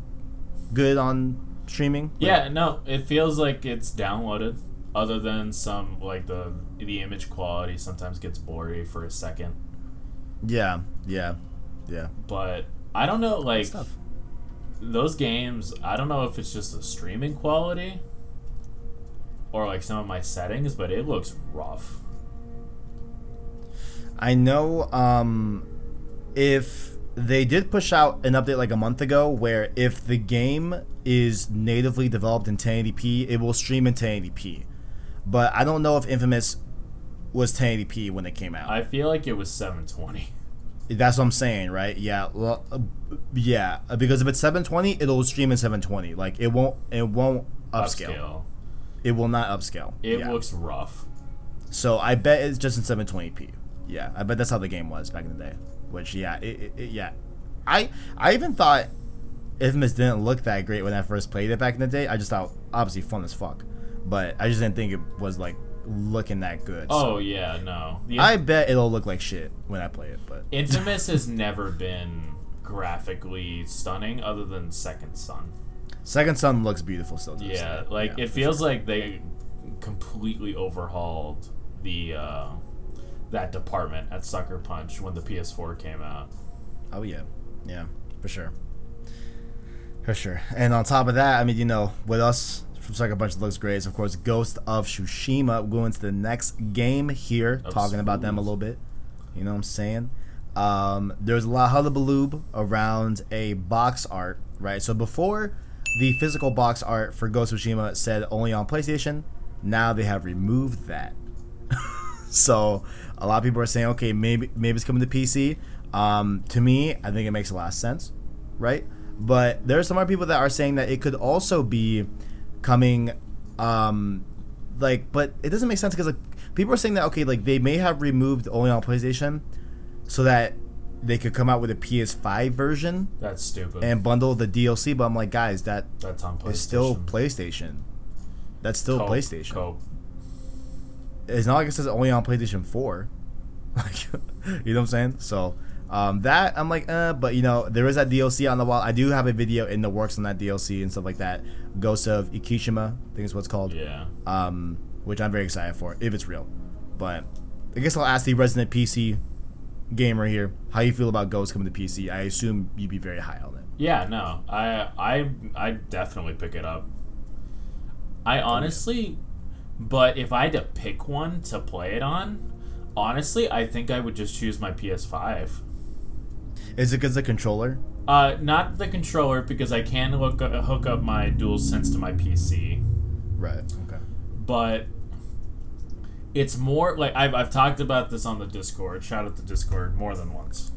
good on streaming? Yeah, no, it feels like it's downloaded. Other than some like the image quality sometimes gets blurry for a second. Yeah. But I don't know, like those games. I don't know if it's just the streaming quality or like some of my settings, but it looks rough. I know. If they did push out an update like a month ago, where if the game is natively developed in 1080p, it will stream in 1080p. But I don't know if Infamous was 1080p when it came out. I feel like it was 720. That's what I'm saying, right? Yeah, well, yeah. Because if it's 720, it'll stream in 720. Like it won't upscale. It will not upscale. It looks rough. So I bet it's just in 720p. Yeah, I bet that's how the game was back in the day. Which yeah. I even thought Infamous didn't look that great when I first played it back in the day. I just thought obviously fun as fuck, but I just didn't think it was like looking that good. Oh yeah, no. I bet it'll look like shit when I play it. But Infamous has never been graphically stunning, other than Second Son. Second Son looks beautiful still. Yeah, like it feels like they completely overhauled the that department at Sucker Punch when the PS4 came out. Oh yeah, for sure. And on top of that, I mean, you know, with us from Sucker Punch, it looks great. Is of course Ghost of Tsushima. We're going to the next game here, talking about them a little bit. You know what I'm saying? There's a lot of hullabaloo around a box art, right? So before, the physical box art for Ghost of Tsushima said only on PlayStation. Now they have removed that. So a lot of people are saying, okay, maybe it's coming to PC. To me, I think it makes a lot of sense, right? But there are some other people that are saying that it could also be coming, but it doesn't make sense because like people are saying that okay, like they may have removed only on PlayStation, so that they could come out with a PS5 version. That's stupid. And bundle the DLC, but I'm like, guys, that's on PlayStation. It's still PlayStation. That's still PlayStation. Cope. It's not like it says only on PlayStation 4. Like, you know what I'm saying? So, that I'm like, but you know, there is that DLC on the wall. I do have a video in the works on that DLC and stuff like that. Ghost of Ikishima, I think is what it's called. Yeah. Which I'm very excited for, if it's real. But I guess I'll ask the resident PC gamer here, how you feel about Ghost coming to PC? I assume you'd be very high on it. Yeah, no, I definitely pick it up. I honestly, but if I had to pick one to play it on, honestly, I think I would just choose my PS5. Is it because the controller? Not the controller, because I can hook up my DualSense to my PC. Right. Okay. But it's more like I've talked about this on the Discord. Shout out to Discord more than once.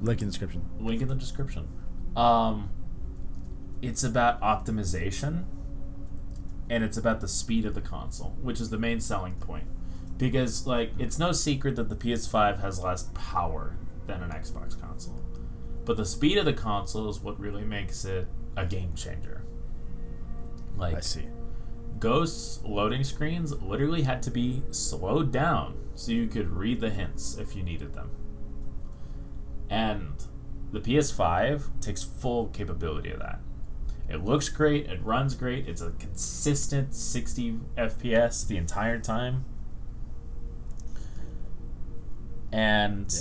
Link in the description. Link in the description. It's about optimization, and it's about the speed of the console, which is the main selling point. Because like it's no secret that the PS5 has less power than an Xbox console, but the speed of the console is what really makes it a game changer. Like, I see. Ghost's loading screens literally had to be slowed down so you could read the hints if you needed them. And the PS5 takes full capability of that. It looks great, it runs great, it's a consistent 60 FPS the entire time. And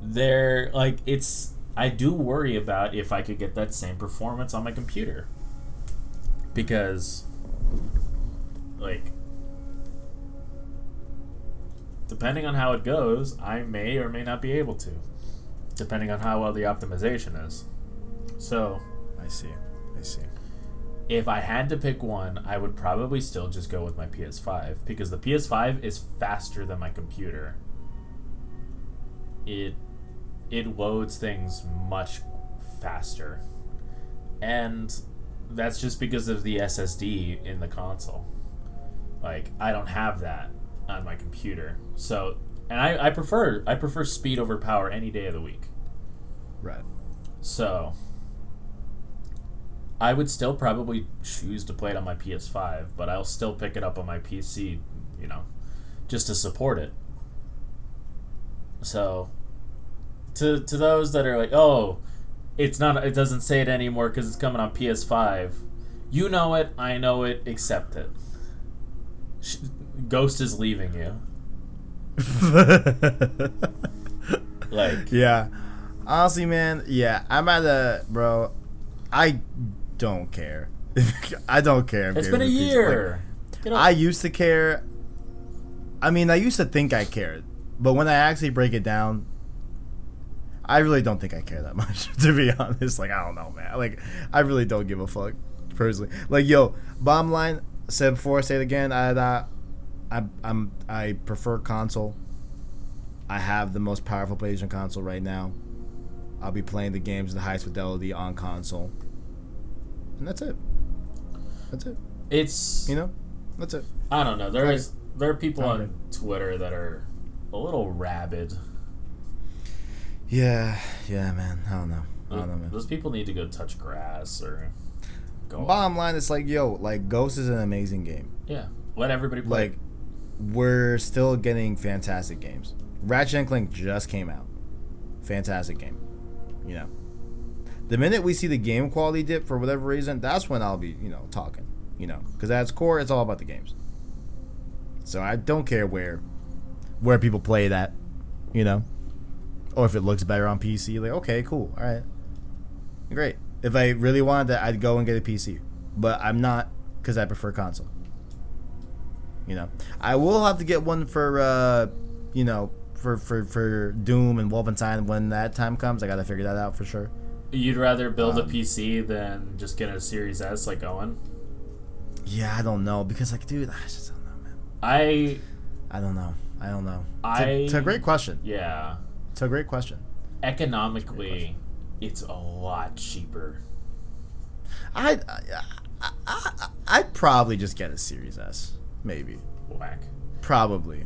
they're like, it's, I do worry about if I could get that same performance on my computer. Because, like, depending on how it goes, I may or may not be able to, depending on how well the optimization is. So, I see. if I had to pick one, I would probably still just go with my PS5, because the PS5 is faster than my computer. It loads things much faster. And that's just because of the SSD in the console. Like, I don't have that on my computer. So, and I prefer speed over power any day of the week. Right. So, I would still probably choose to play it on my PS5, but I'll still pick it up on my PC, you know, just to support it. So, to those that are like, oh, it doesn't say it anymore because it's coming on PS5. You know it, I know it, accept it. Ghost is leaving you. Like, yeah. Honestly, man, yeah, I'm at a, bro, I don't care. I don't care. It's been a year. Like, I used to care. I mean, I used to think I cared. But when I actually break it down, I really don't think I care that much, to be honest. Like, I don't know, man. Like, I really don't give a fuck, personally. Like, yo, bottom line, said before, say it again, I prefer console. I have the most powerful PlayStation console right now. I'll be playing the games in the highest fidelity on console. And that's it. It's, you know, that's it. I don't know. There are people on Twitter that are a little rabid. Yeah, man. I don't know, man. Those people need to go touch grass or go. Bottom line, it's like, yo, like, Ghost is an amazing game. Yeah, let everybody play. Like, we're still getting fantastic games. Ratchet & Clank just came out. Fantastic game. You know, the minute we see the game quality dip for whatever reason, that's when I'll be, you know, talking. You know, because at its core, it's all about the games. So I don't care where people play that, you know, or if it looks better on PC. Like, okay, cool, all right, great. If I really wanted that, I'd go and get a PC, but I'm not, because I prefer console. You know, I will have to get one for, you know, for Doom and Wolfenstein when that time comes. I gotta figure that out for sure. You'd rather build a PC than just get a Series S like Owen? Yeah, I don't know, because, like, dude, I just don't know, man. I don't know. It's a great question. Yeah. It's a great question. Economically, it's a lot cheaper. I'd probably just get a Series S, maybe. Whack. Probably.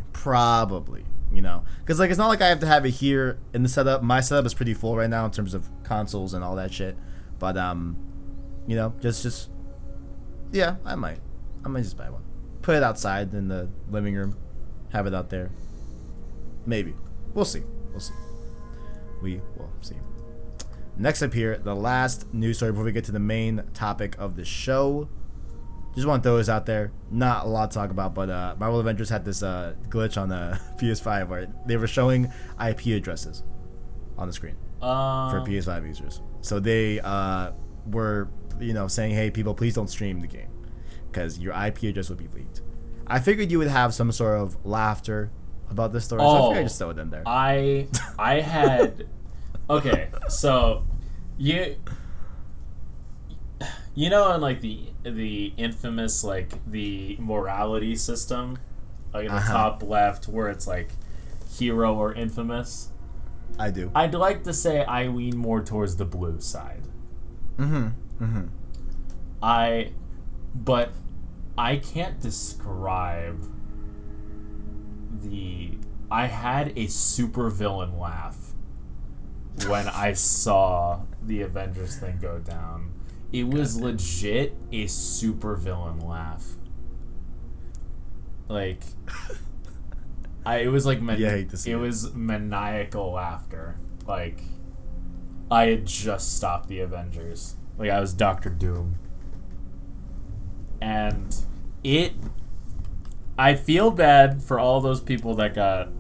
you know, because like it's not like I have to have it here in the setup. My setup is pretty full right now in terms of consoles and all that shit. But you know, just yeah, I might just buy one, put it outside in the living room, have it out there. Maybe we'll see. We will see. Next up here, the last news story before we get to the main topic of the show. Just want to throw this out there. Not a lot to talk about, but Marvel Avengers had this glitch on the PS5 where they were showing IP addresses on the screen for PS5 users. So they were, you know, saying, "Hey, people, please don't stream the game because your IP address would be leaked." I figured you would have some sort of laughter about this story, so I figured I'd just throw it in there. I had okay, so you know, in like the infamous like the morality system, like in the top left where it's like hero or infamous. I do. I'd like to say I lean more towards the blue side. But I can't describe I had a supervillain laugh when I saw the Avengers thing go down. It was legit a supervillain laugh. Like, it was like it was maniacal laughter. Like, I had just stopped the Avengers. Like, I was Doctor Doom. And I feel bad for all those people that got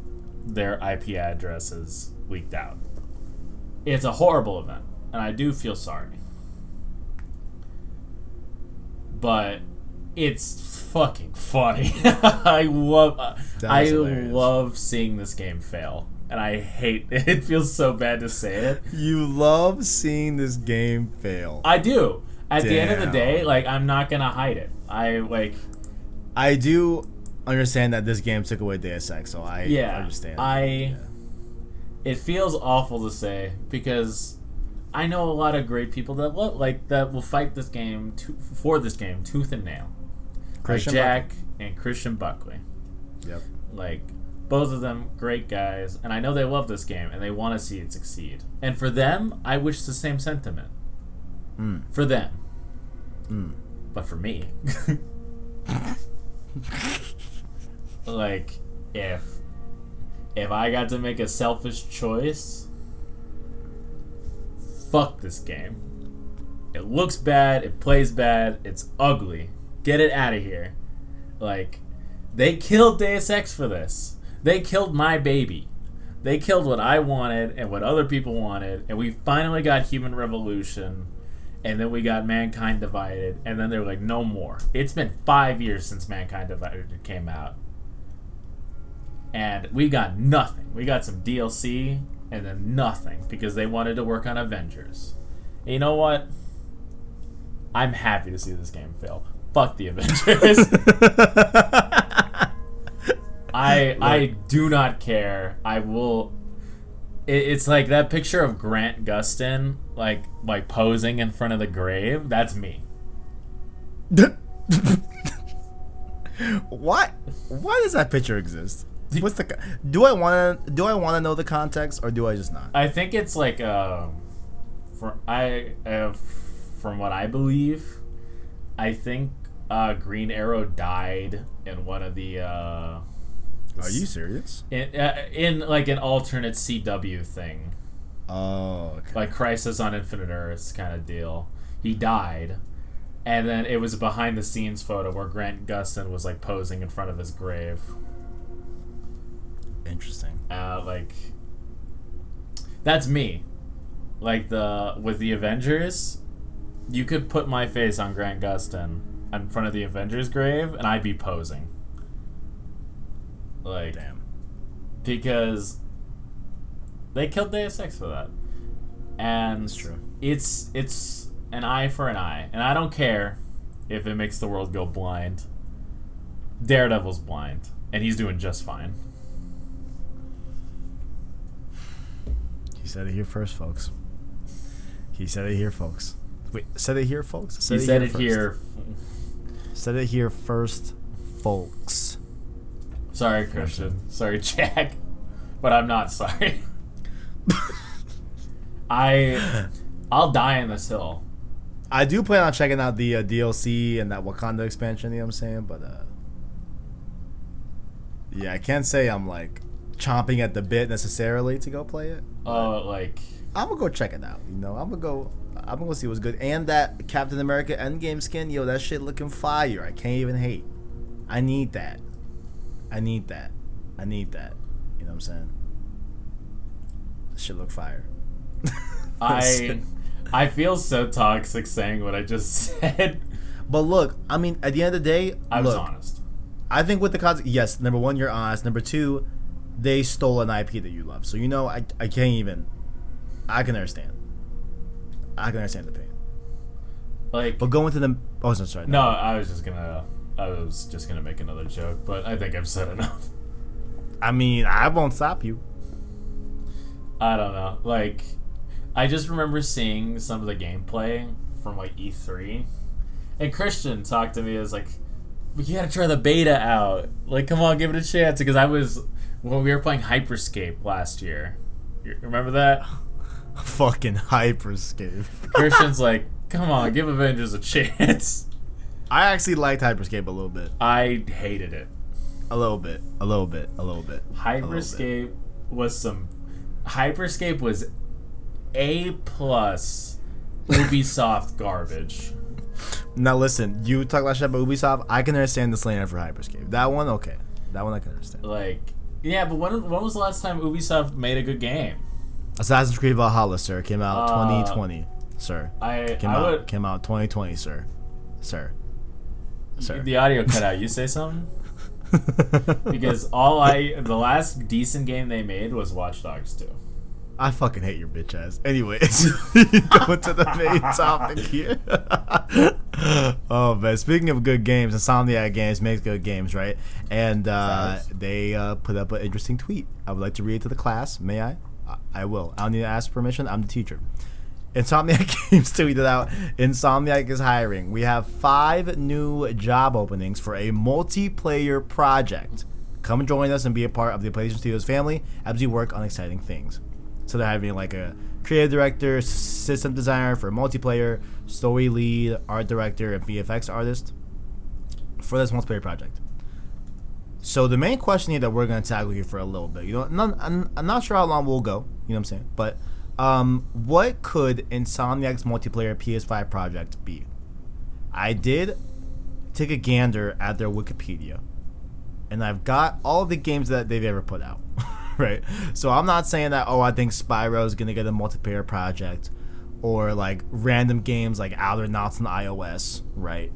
their IP addresses leaked out. It's a horrible event, and I do feel sorry. But it's fucking funny. I love seeing this game fail, and I hate it. It feels so bad to say it. You love seeing this game fail. I do. At the end of the day, like, I'm not gonna hide it. I do understand that this game took away Deus Ex, so I understand. It feels awful to say because I know a lot of great people that will fight this game for this game tooth and nail. Christian like Jack Buckley. And Christian Buckley. Yep. Like, both of them great guys, and I know they love this game and they want to see it succeed. And for them, I wish the same sentiment. For them. But for me, like, if I got to make a selfish choice, fuck this game. It looks bad, it plays bad, it's ugly. Get it out of here. Like, they killed Deus Ex for this. They killed my baby. They killed what I wanted and what other people wanted, and we finally got Human Revolution. And then we got Mankind Divided, and then they're like, no more. It's been 5 years since Mankind Divided came out. And we got nothing. We got some DLC, and then nothing, because they wanted to work on Avengers. And you know what? I'm happy to see this game fail. Fuck the Avengers. I do not care. I will... It's like that picture of Grant Gustin, like posing in front of the grave. That's me. Why does that picture exist? What's the? Do I want to know the context, or do I just not? I think it's like from what I believe, I think Green Arrow died in one of the. Are you serious? In like an alternate CW thing. Oh, okay. Like Crisis on Infinite Earths kind of deal. He died, and then it was a behind the scenes photo where Grant Gustin was like posing in front of his grave. Interesting. Like, that's me. Like with the Avengers, you could put my face on Grant Gustin in front of the Avengers grave, and I'd be posing. Like, damn. Because they killed Deus Ex for that. And that's true. It's an eye for an eye. And I don't care if it makes the world go blind. Daredevil's blind. And he's doing just fine. He said it here first, folks. He said it here, folks. Wait, said it here, folks? He said it here. Said it here first, folks. Sorry, Christian. Sorry, Jack. but I'm not sorry. I'll die in this hill. I do plan on checking out the DLC and that Wakanda expansion, you know what I'm saying? But, yeah, I can't say I'm, like, chomping at the bit necessarily to go play it. Like... I'm gonna go check it out, you know? I'm gonna go see what's good. And that Captain America Endgame skin, yo, that shit looking fire. I can't even hate. I need that. I need that. You know what I'm saying? That shit look fire. I feel so toxic saying what I just said. But look, I mean, at the end of the day, I was honest. I think with the concept, yes, number one, you're honest. Number two, they stole an IP that you love. So, you know, I can't even... I can understand. I can understand the pain. Like... But going to the... Oh, sorry. No, I was just gonna make another joke, but I think I've said enough. I mean, I won't stop you. I don't know. Like, I just remember seeing some of the gameplay from, like, E3. And Christian talked to me as, like, you gotta try the beta out. Like, come on, give it a chance. Because when we were playing Hyperscape last year. You remember that? Fucking Hyperscape. Christian's like, come on, give Avengers a chance. I actually liked Hyperscape a little bit. I hated it. A little bit. Hyperscape was A+ Ubisoft garbage. Now listen, you talk about shit about Ubisoft. I can understand the slander for Hyperscape. That one, okay. That one I can understand. Like, yeah, but when was the last time Ubisoft made a good game? Assassin's Creed Valhalla, sir, came out 2020, sir. Came out 2020, sir. Sir. The audio cut out. You say something? Because the last decent game they made was Watch Dogs 2. I fucking hate your bitch ass. Anyways, going to the main topic here. Oh man, speaking of good games, Insomniac Games makes good games, right? And they put up an interesting tweet. I would like to read it to the class. May I? I will. I don't need to ask permission. I'm the teacher. Insomniac Games tweeted out, Insomniac is hiring. We have 5 new job openings for a multiplayer project. Come join us and be a part of the PlayStation Studios family as we work on exciting things. So they're having like a creative director, system designer for multiplayer, story lead, art director, and VFX artist for this multiplayer project. So the main question here that we're going to tackle here for a little bit, you know, I'm not sure how long we'll go, you know what I'm saying, but what could Insomniac's multiplayer PS5 project be? I did take a gander at their Wikipedia, and I've got all the games that they've ever put out, right? So I'm not saying that, I think Spyro is going to get a multiplayer project, or like random games like Outer Knots on iOS, right?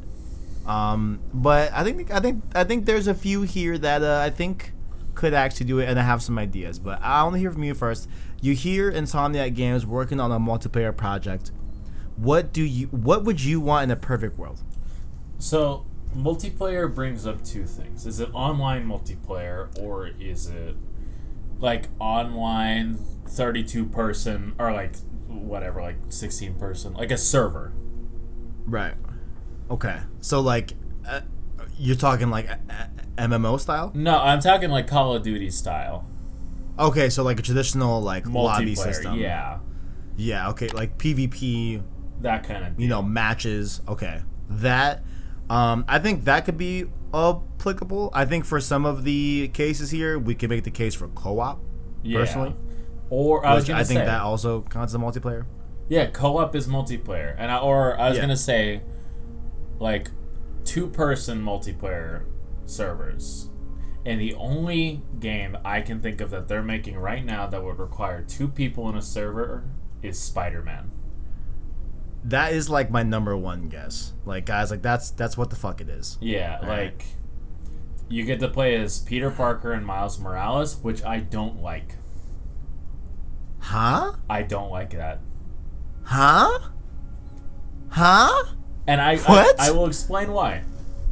But I think there's a few here that I think could actually do it, and I have some ideas. But I want to hear from you first. You hear Insomniac Games working on a multiplayer project. What would you want in a perfect world? So multiplayer brings up 2 things. Is it online multiplayer, or is it like online 32 person, or like whatever, like 16 person, like a server? Right. Okay. So like you're talking like MMO style? No, I'm talking like Call of Duty style. Okay, so like a traditional like lobby system. Yeah. Yeah, okay, like PvP, that kind of deal. You know, matches. Okay. That I think that could be applicable. I think for some of the cases here, we could make the case for co-op, personally. Or I think that also counts as multiplayer. Yeah, co-op is multiplayer. And I was going to say like 2-person multiplayer servers. And the only game I can think of that they're making right now that would require 2 people in a server is Spider-Man. That is like my number one guess. Like, guys, like that's what the fuck it is. Yeah, all like right. You get to play as Peter Parker and Miles Morales, which I don't like. Huh? I don't like that. Huh? And I will explain why.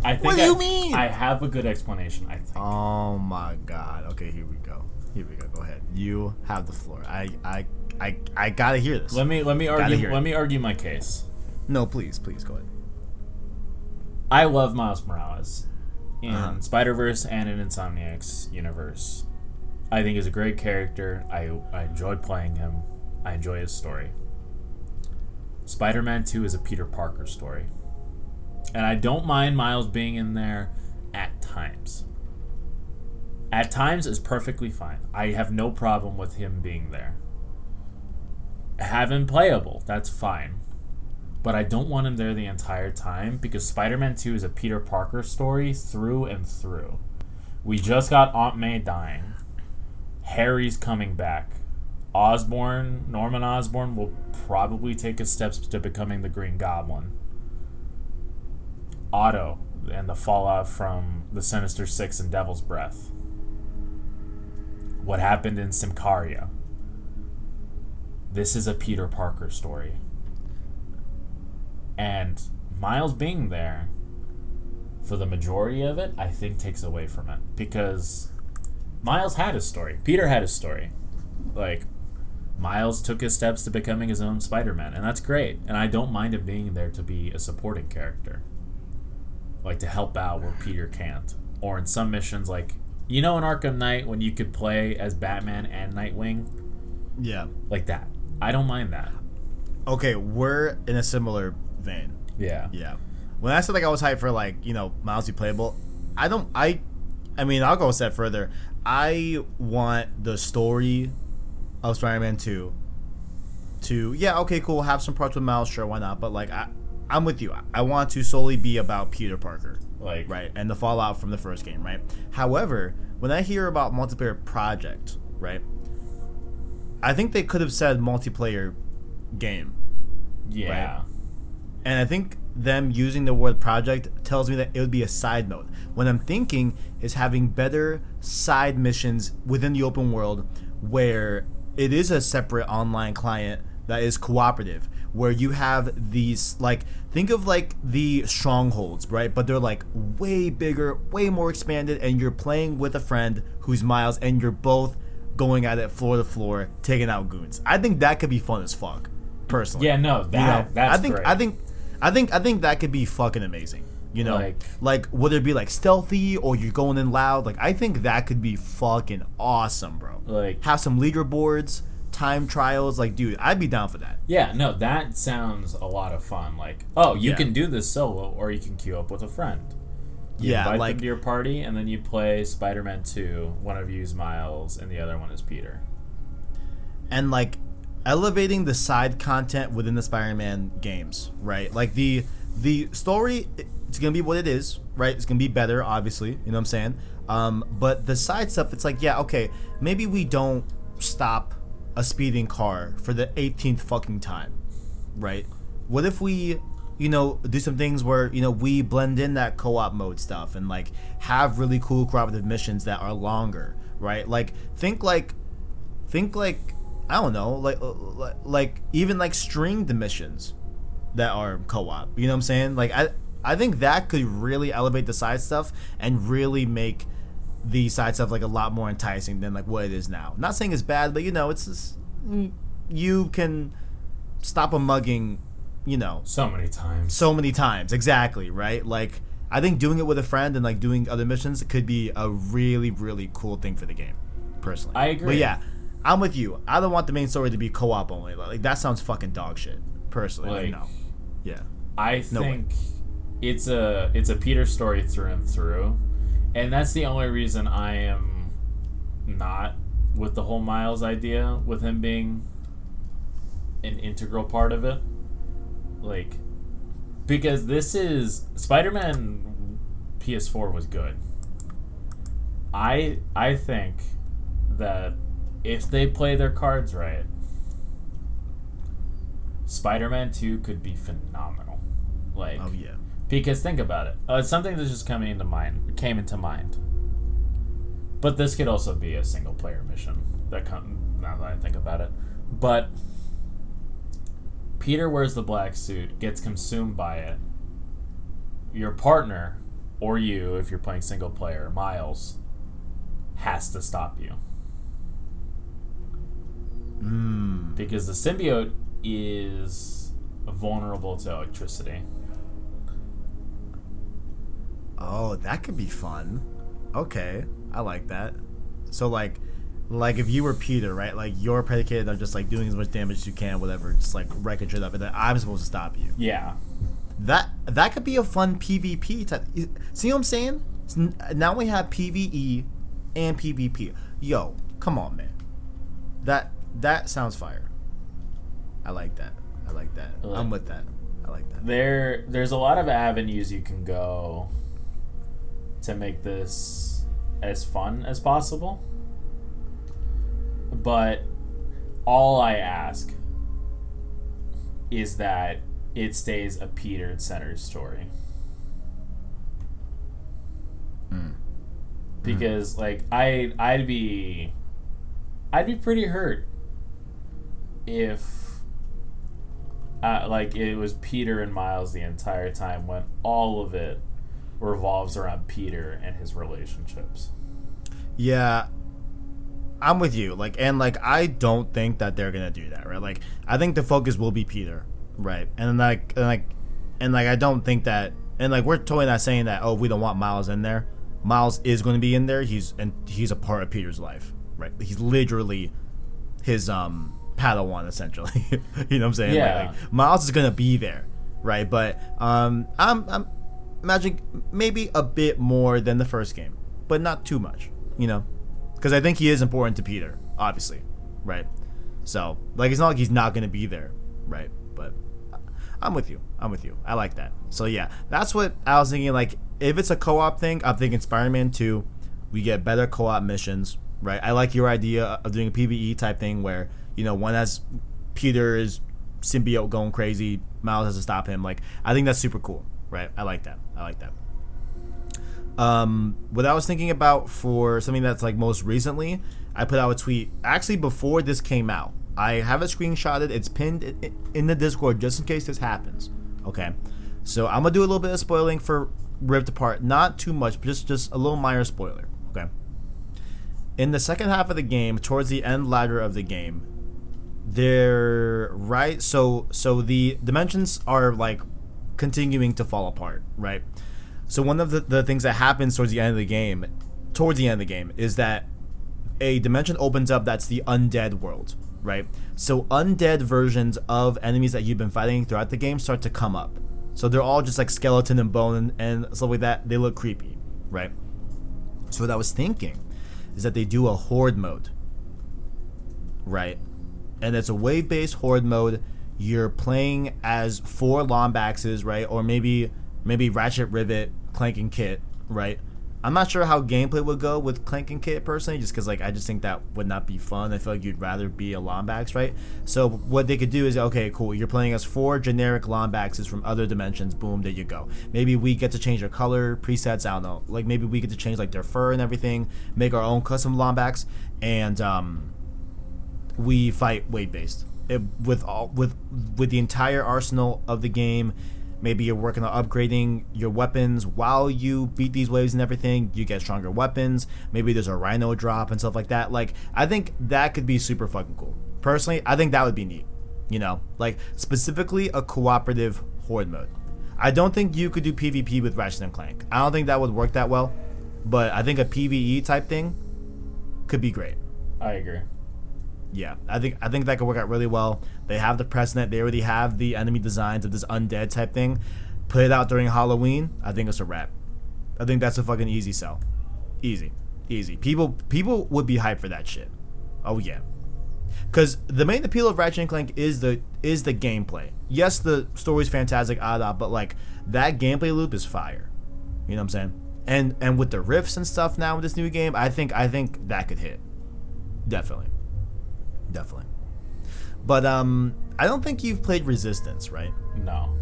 What do you mean? I have a good explanation, I think. Oh my god. Okay, here we go. Go ahead. You have the floor. I gotta hear this. Let me argue my case. No, please go ahead. I love Miles Morales in Spider-Verse and in Insomniac's universe. I think he's a great character. I enjoyed playing him. I enjoy his story. Spider-Man 2 is a Peter Parker story. And I don't mind Miles being in there at times. At times is perfectly fine. I have no problem with him being there. Have him playable, that's fine. But I don't want him there the entire time because Spider-Man 2 is a Peter Parker story through and through. We just got Aunt May dying. Harry's coming back. Norman Osborn will probably take his steps to becoming the Green Goblin. Otto and the fallout from the Sinister Six and Devil's Breath. What happened in Symkaria. This is a Peter Parker story. And Miles being there for the majority of it, I think takes away from it. Because Miles had his story. Peter had his story. Like, Miles took his steps to becoming his own Spider-Man, and that's great. And I don't mind him being there to be a supporting character. Like, to help out where Peter can't. Or in some missions, like, you know in Arkham Knight when you could play as Batman and Nightwing? Yeah. Like that. I don't mind that. Okay, we're in a similar vein. Yeah. Yeah. When I said, like, I was hyped for, like, you know, Miles be playable, I mean, I'll go a step further. I want the story of Spider-Man 2 to, yeah, okay, cool, have some parts with Miles, sure, why not? But, like, I'm with you. I want to solely be about Peter Parker. Like, right, and the fallout from the first game, right? However, when I hear about multiplayer project, right, I think they could have said multiplayer game. yeah. Right? And I think them using the word project tells me that it would be a side mode. What I'm thinking is having better side missions within the open world where it is a separate online client that is cooperative, where you have these, like, think of like the strongholds, right? But they're like way bigger, way more expanded, and you're playing with a friend who's Miles, and you're both going at it floor to floor, taking out goons. I think that could be fun as fuck, personally. Yeah, no, that's great. I think that could be fucking amazing. You know, like would it be like stealthy or you're going in loud? Like, I think that could be fucking awesome, bro. Like, have some leaderboards, time trials. Like, dude, I'd be down for that. Yeah, no, that sounds a lot of fun. Like, oh, you can do this solo, or you can queue up with a friend. You invite them to your party, and then you play Spider-Man 2. One of you is Miles, and the other one is Peter. And, like, elevating the side content within the Spider-Man games, right? Like, the story, it's gonna be what it is, right? It's gonna be better, obviously. You know what I'm saying? But the side stuff, it's like, yeah, okay, maybe we don't stop a speeding car for the 18th fucking time, right? What if we, you know, do some things where, you know, we blend in that co-op mode stuff and, like, have really cool cooperative missions that are longer, right? Like, think like I don't know, like even like string the missions that are co-op. You know what I'm saying? Like, I think that could really elevate the side stuff and really make the side stuff like a lot more enticing than like what it is now. Not saying it's bad, but, you know, it's just, you can stop a mugging, you know, so many times, exactly, right? Like, I think doing it with a friend and like doing other missions could be a really, really cool thing for the game, personally. I agree. But yeah, I'm with you. I don't want the main story to be co-op only. Like, that sounds fucking dog shit, personally. Like, no. Yeah. I think it's a Peter story through and through. And that's the only reason I am not with the whole Miles idea, with him being an integral part of it. Like, because this is Spider-Man PS4 was good. I think that if they play their cards right, Spider-Man 2 could be phenomenal. Like, oh yeah. Because think about it. It's something that just came into mind. But this could also be a single player mission. Now that I think about it. But Peter wears the black suit, gets consumed by it. Your partner, or you, if you're playing single player, Miles, has to stop you. Because the symbiote is vulnerable to electricity. Oh, that could be fun. Okay, I like that. So, like, Like if you were Peter, right? Like you're predicated on just like doing as much damage as you can, whatever, just like wrecking shit up, and then I'm supposed to stop you. Yeah. That could be a fun PvP type. See what I'm saying? Now we have PvE and PvP. Yo, come on, man. That sounds fire. I like that. I'm with that. I like that. There's a lot of avenues you can go to make this as fun as possible. But all I ask is that it stays a Peter-centered story. Because like I'd be pretty hurt if like it was Peter and Miles the entire time when all of it revolves around Peter and his relationships. Yeah, I'm with you. Like, and like I don't think that they're gonna do that, right? Like I think the focus will be Peter, right? And I don't think that, and like we're totally not saying that, oh, we don't want Miles in there. Miles is going to be in there. He's a part of Peter's life, right? He's literally his Padawan essentially. You know what I'm saying? Yeah. Like Miles is going to be there, right? But I'm imagining maybe a bit more than the first game, but not too much, you know? Because I think he is important to Peter, obviously, right? So like it's not like he's not going to be there, right? But I'm with you. I like that. So yeah, that's what I was thinking. Like, if it's a co-op thing, I'm thinking Spider-Man 2. We get better co-op missions, right? I like your idea of doing a PvE type thing where, you know, one has Peter's symbiote going crazy, Miles has to stop him. Like, I think that's super cool, right? I like that. What I was thinking about for something that's like most recently, I put out a tweet actually before this came out. I have it screenshotted. It's pinned in the Discord just in case this happens. Okay, so I'm gonna do a little bit of spoiling for Rift Apart. Not too much, but just a little minor spoiler. Okay. In the second half of the game, towards the end ladder of the game, so the dimensions are like continuing to fall apart, right? So one of the things that happens towards the end of the game, is that a dimension opens up that's the undead world, right? So undead versions of enemies that you've been fighting throughout the game start to come up. So they're all just like skeleton and bone and stuff like that. They look creepy, right? So what I was thinking is that they do a horde mode, right? And it's a wave-based horde mode. You're playing as 4 Lombaxes, right? Or maybe Ratchet, Rivet, Clank, and Kit, right? I'm not sure how gameplay would go with Clank and Kit personally, just because like I just think that would not be fun. I feel like you'd rather be a Lombax, right? So what they could do is, okay, cool, you're playing as 4 generic Lombaxes from other dimensions. Boom, there you go. Maybe we get to change their color presets. I don't know. Like maybe we get to change like their fur and everything, make our own custom Lombax, and we fight weight based with the entire arsenal of the game. Maybe you're working on upgrading your weapons while you beat these waves and everything. You get stronger weapons. Maybe there's a rhino drop and stuff like that. Like, I think that could be super fucking cool. Personally, I think that would be neat. You know, like specifically a cooperative horde mode. I don't think you could do PvP with Ratchet and Clank. I don't think that would work that well. But I think a PvE type thing could be great. I agree. Yeah, I think that could work out really well. They have the precedent. They already have the enemy designs of this undead type thing. Put it out during Halloween. I think it's a wrap. I think that's a fucking easy sell. Easy. People would be hyped for that shit. Oh yeah. Because the main appeal of Ratchet and Clank is the gameplay. Yes, the story's fantastic, but like that gameplay loop is fire. You know what I'm saying? And with the rifts and stuff now with this new game, I think that could hit. Definitely. But I don't think you've played Resistance, right? No.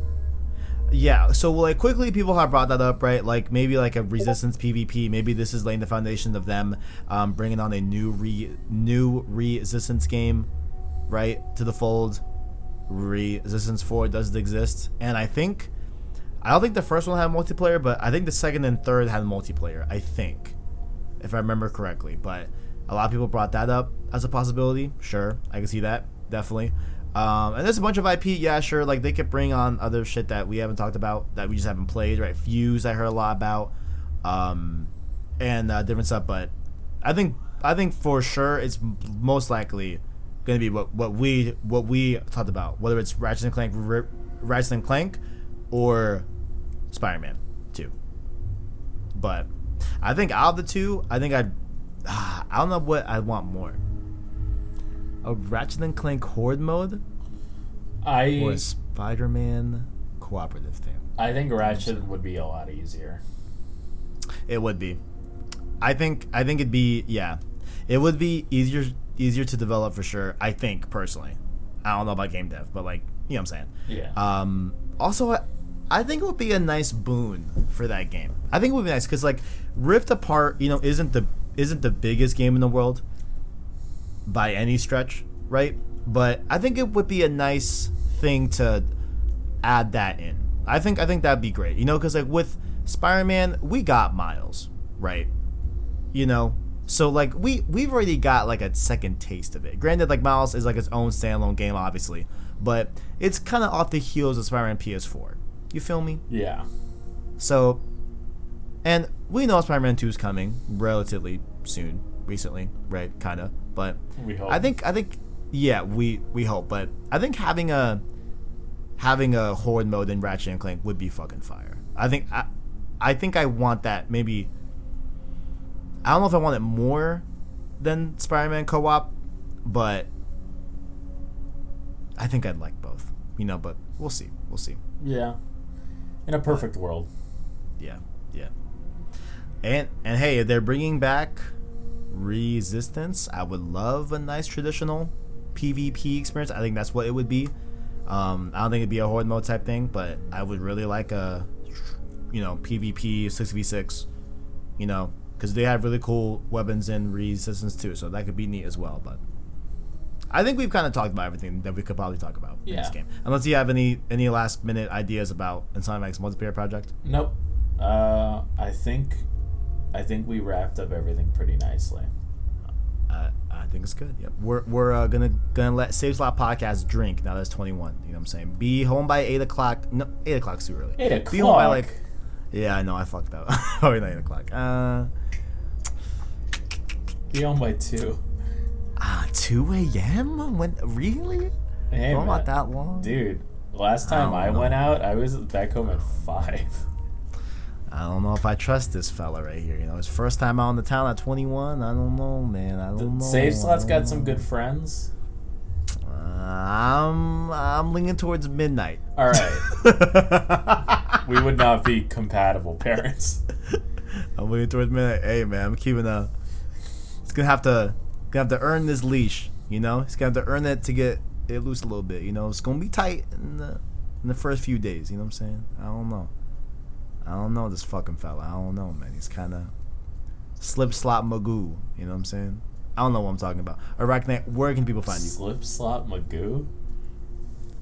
Yeah, so like quickly people have brought that up, right? Like maybe like a Resistance PvP. Maybe this is laying the foundation of them bringing on a new Resistance game, right, to the fold. Resistance 4 doesn't exist, and I don't think the first one had multiplayer, but I think the second and third had multiplayer. I think, if I remember correctly, but a lot of people brought that up as a possibility. Sure, I can see that, definitely. And there's a bunch of IP, yeah, sure. Like they could bring on other shit that we haven't talked about, that we just haven't played, right? Fuse, I heard a lot about, and different stuff. But I think for sure it's most likely gonna be what we talked about, whether it's Ratchet and Clank, or Spider-Man 2. But I think out of the two, I don't know what I want more. A Ratchet and Clank Horde mode, or a Spider-Man cooperative thing. I think Ratchet would be a lot easier. It would be. I think it'd be, yeah. It would be easier to develop for sure. I think personally. I don't know about game dev, but like, you know what I'm saying. Yeah. Also, I think it would be a nice boon for that game. I think it would be nice because like Rift Apart, isn't the biggest game in the world by any stretch, right? But I think it would be a nice thing to add that in. I think that'd be great. Because like with Spider-Man, we got Miles, right? So like we've already got like a second taste of it. Granted, like Miles is like its own standalone game, obviously, but it's kind of off the heels of Spider-Man PS4. You feel me? Yeah. So, and we know Spider-Man 2 is coming relatively soon, recently, right? Kind of, but we hope. I think, yeah, we hope, but I think having a horde mode in Ratchet and Clank would be fucking fire. I think I want that. Maybe I don't know if I want it more than Spider-Man co-op, but I think I'd like both. But we'll see. Yeah. In a perfect world. Yeah. And hey, if they're bringing back Resistance, I would love a nice traditional PvP experience. I think that's what it would be. I don't think it'd be a horde mode type thing, but I would really like a PvP 6v6, because they have really cool weapons in Resistance too, so that could be neat as well. But I think we've kind of talked about everything that we could probably talk about in this game. Unless you have any last minute ideas about Insomniac's multiplayer project. Nope. I think we wrapped up everything pretty nicely. I think it's good. Yep. We're gonna let Save Slot Podcast drink now that it's 21. You know what I'm saying? Be home by 8 o'clock. No, 8 o'clock's too early. 8 o'clock. Be home by like. Yeah, I know. I fucked up. Probably not 8 o'clock. Be home by 2. 2 a.m. When really? Hey, well, not that long, dude. Last time I went out, I was back home at 5. I don't know if I trust this fella right here. His first time out in the town at 21. I don't know, man. I don't know. Save Slot's got some good friends. I'm leaning towards midnight. All right. We would not be compatible parents. I'm leaning towards midnight. Hey, man, I'm keeping a. It's gonna have to earn this leash. He's gonna have to earn it to get it loose a little bit. It's gonna be tight in the first few days. You know what I'm saying? I don't know this fucking fella. I don't know, man. He's kind of slip slop Magoo. You know what I'm saying? I don't know what I'm talking about. Arachnite, where can people find you? Slip slop Magoo?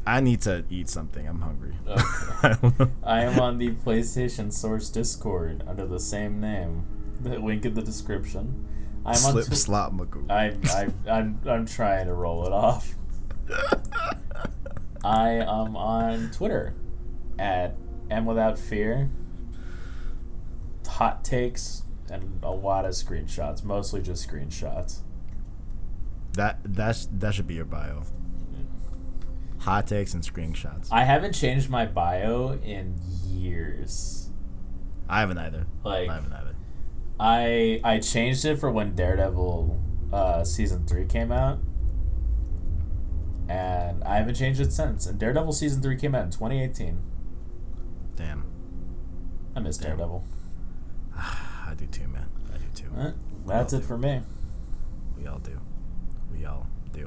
I need to eat something. I'm hungry. Okay. I am on the PlayStation Source Discord under the same name. The link in the description. Slip slop Magoo. I'm trying to roll it off. I am on Twitter at MWithoutFear. Hot takes and a lot of screenshots, mostly just screenshots. That should be your bio. Hot takes and screenshots. I haven't changed my bio in years. I haven't either. I changed it for when Daredevil season 3 came out, and I haven't changed it since. And Daredevil season 3 came out in 2018. Damn. I miss Daredevil. I do too, man. I do too. That's it for me. We all do.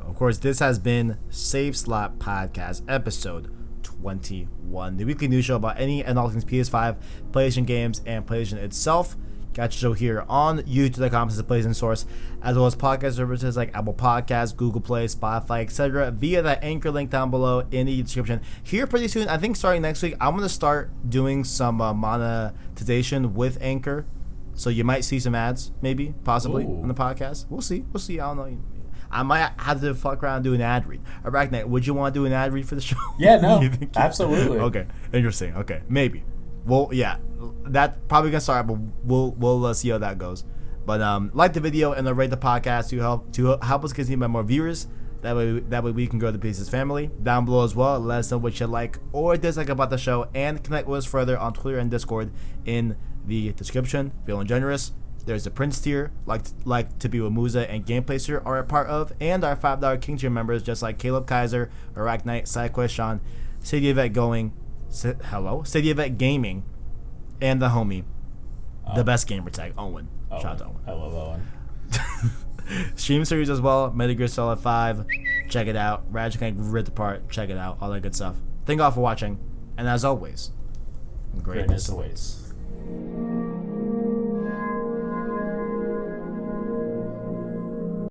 Of course, this has been Save Slot Podcast, episode 21. The weekly news show about any and all things PS5, PlayStation games, and PlayStation itself. Got your show here on YouTube.com as a PlayStation source, as well as podcast services like Apple Podcasts, Google Play, Spotify, etc. via that Anchor link down below in the description. Here pretty soon, I think starting next week, I'm going to start doing some monetization with Anchor. So you might see some ads, maybe, possibly, on the podcast. We'll see. I don't know. I might have to fuck around and do an ad read. Arachnite, would you want to do an ad read for the show? Yeah, no, absolutely. Okay, interesting. Okay, maybe. Well, yeah, that probably gonna start, but we'll see how that goes. But like the video and rate the podcast to help us continue by more viewers. That way we can grow the Pieces family. Down below as well, let us know what you like or dislike about the show, and connect with us further on Twitter and Discord in the description. Feeling generous, there's the Prince tier, like to be with Musa and Gameplay tier are a part of, and our $5 King tier members just like Caleb Kaiser, Iraq Knight, SideQuest Sean, City Vet Gaming, and the homie, the best gamer tag, Owen. Shout out to Owen. I love Owen. Stream series as well, Metal Gear Solid 5, check it out. Ratchet Clank Ripped Apart, check it out. All that good stuff. Thank you all for watching, and as always, greatness awaits.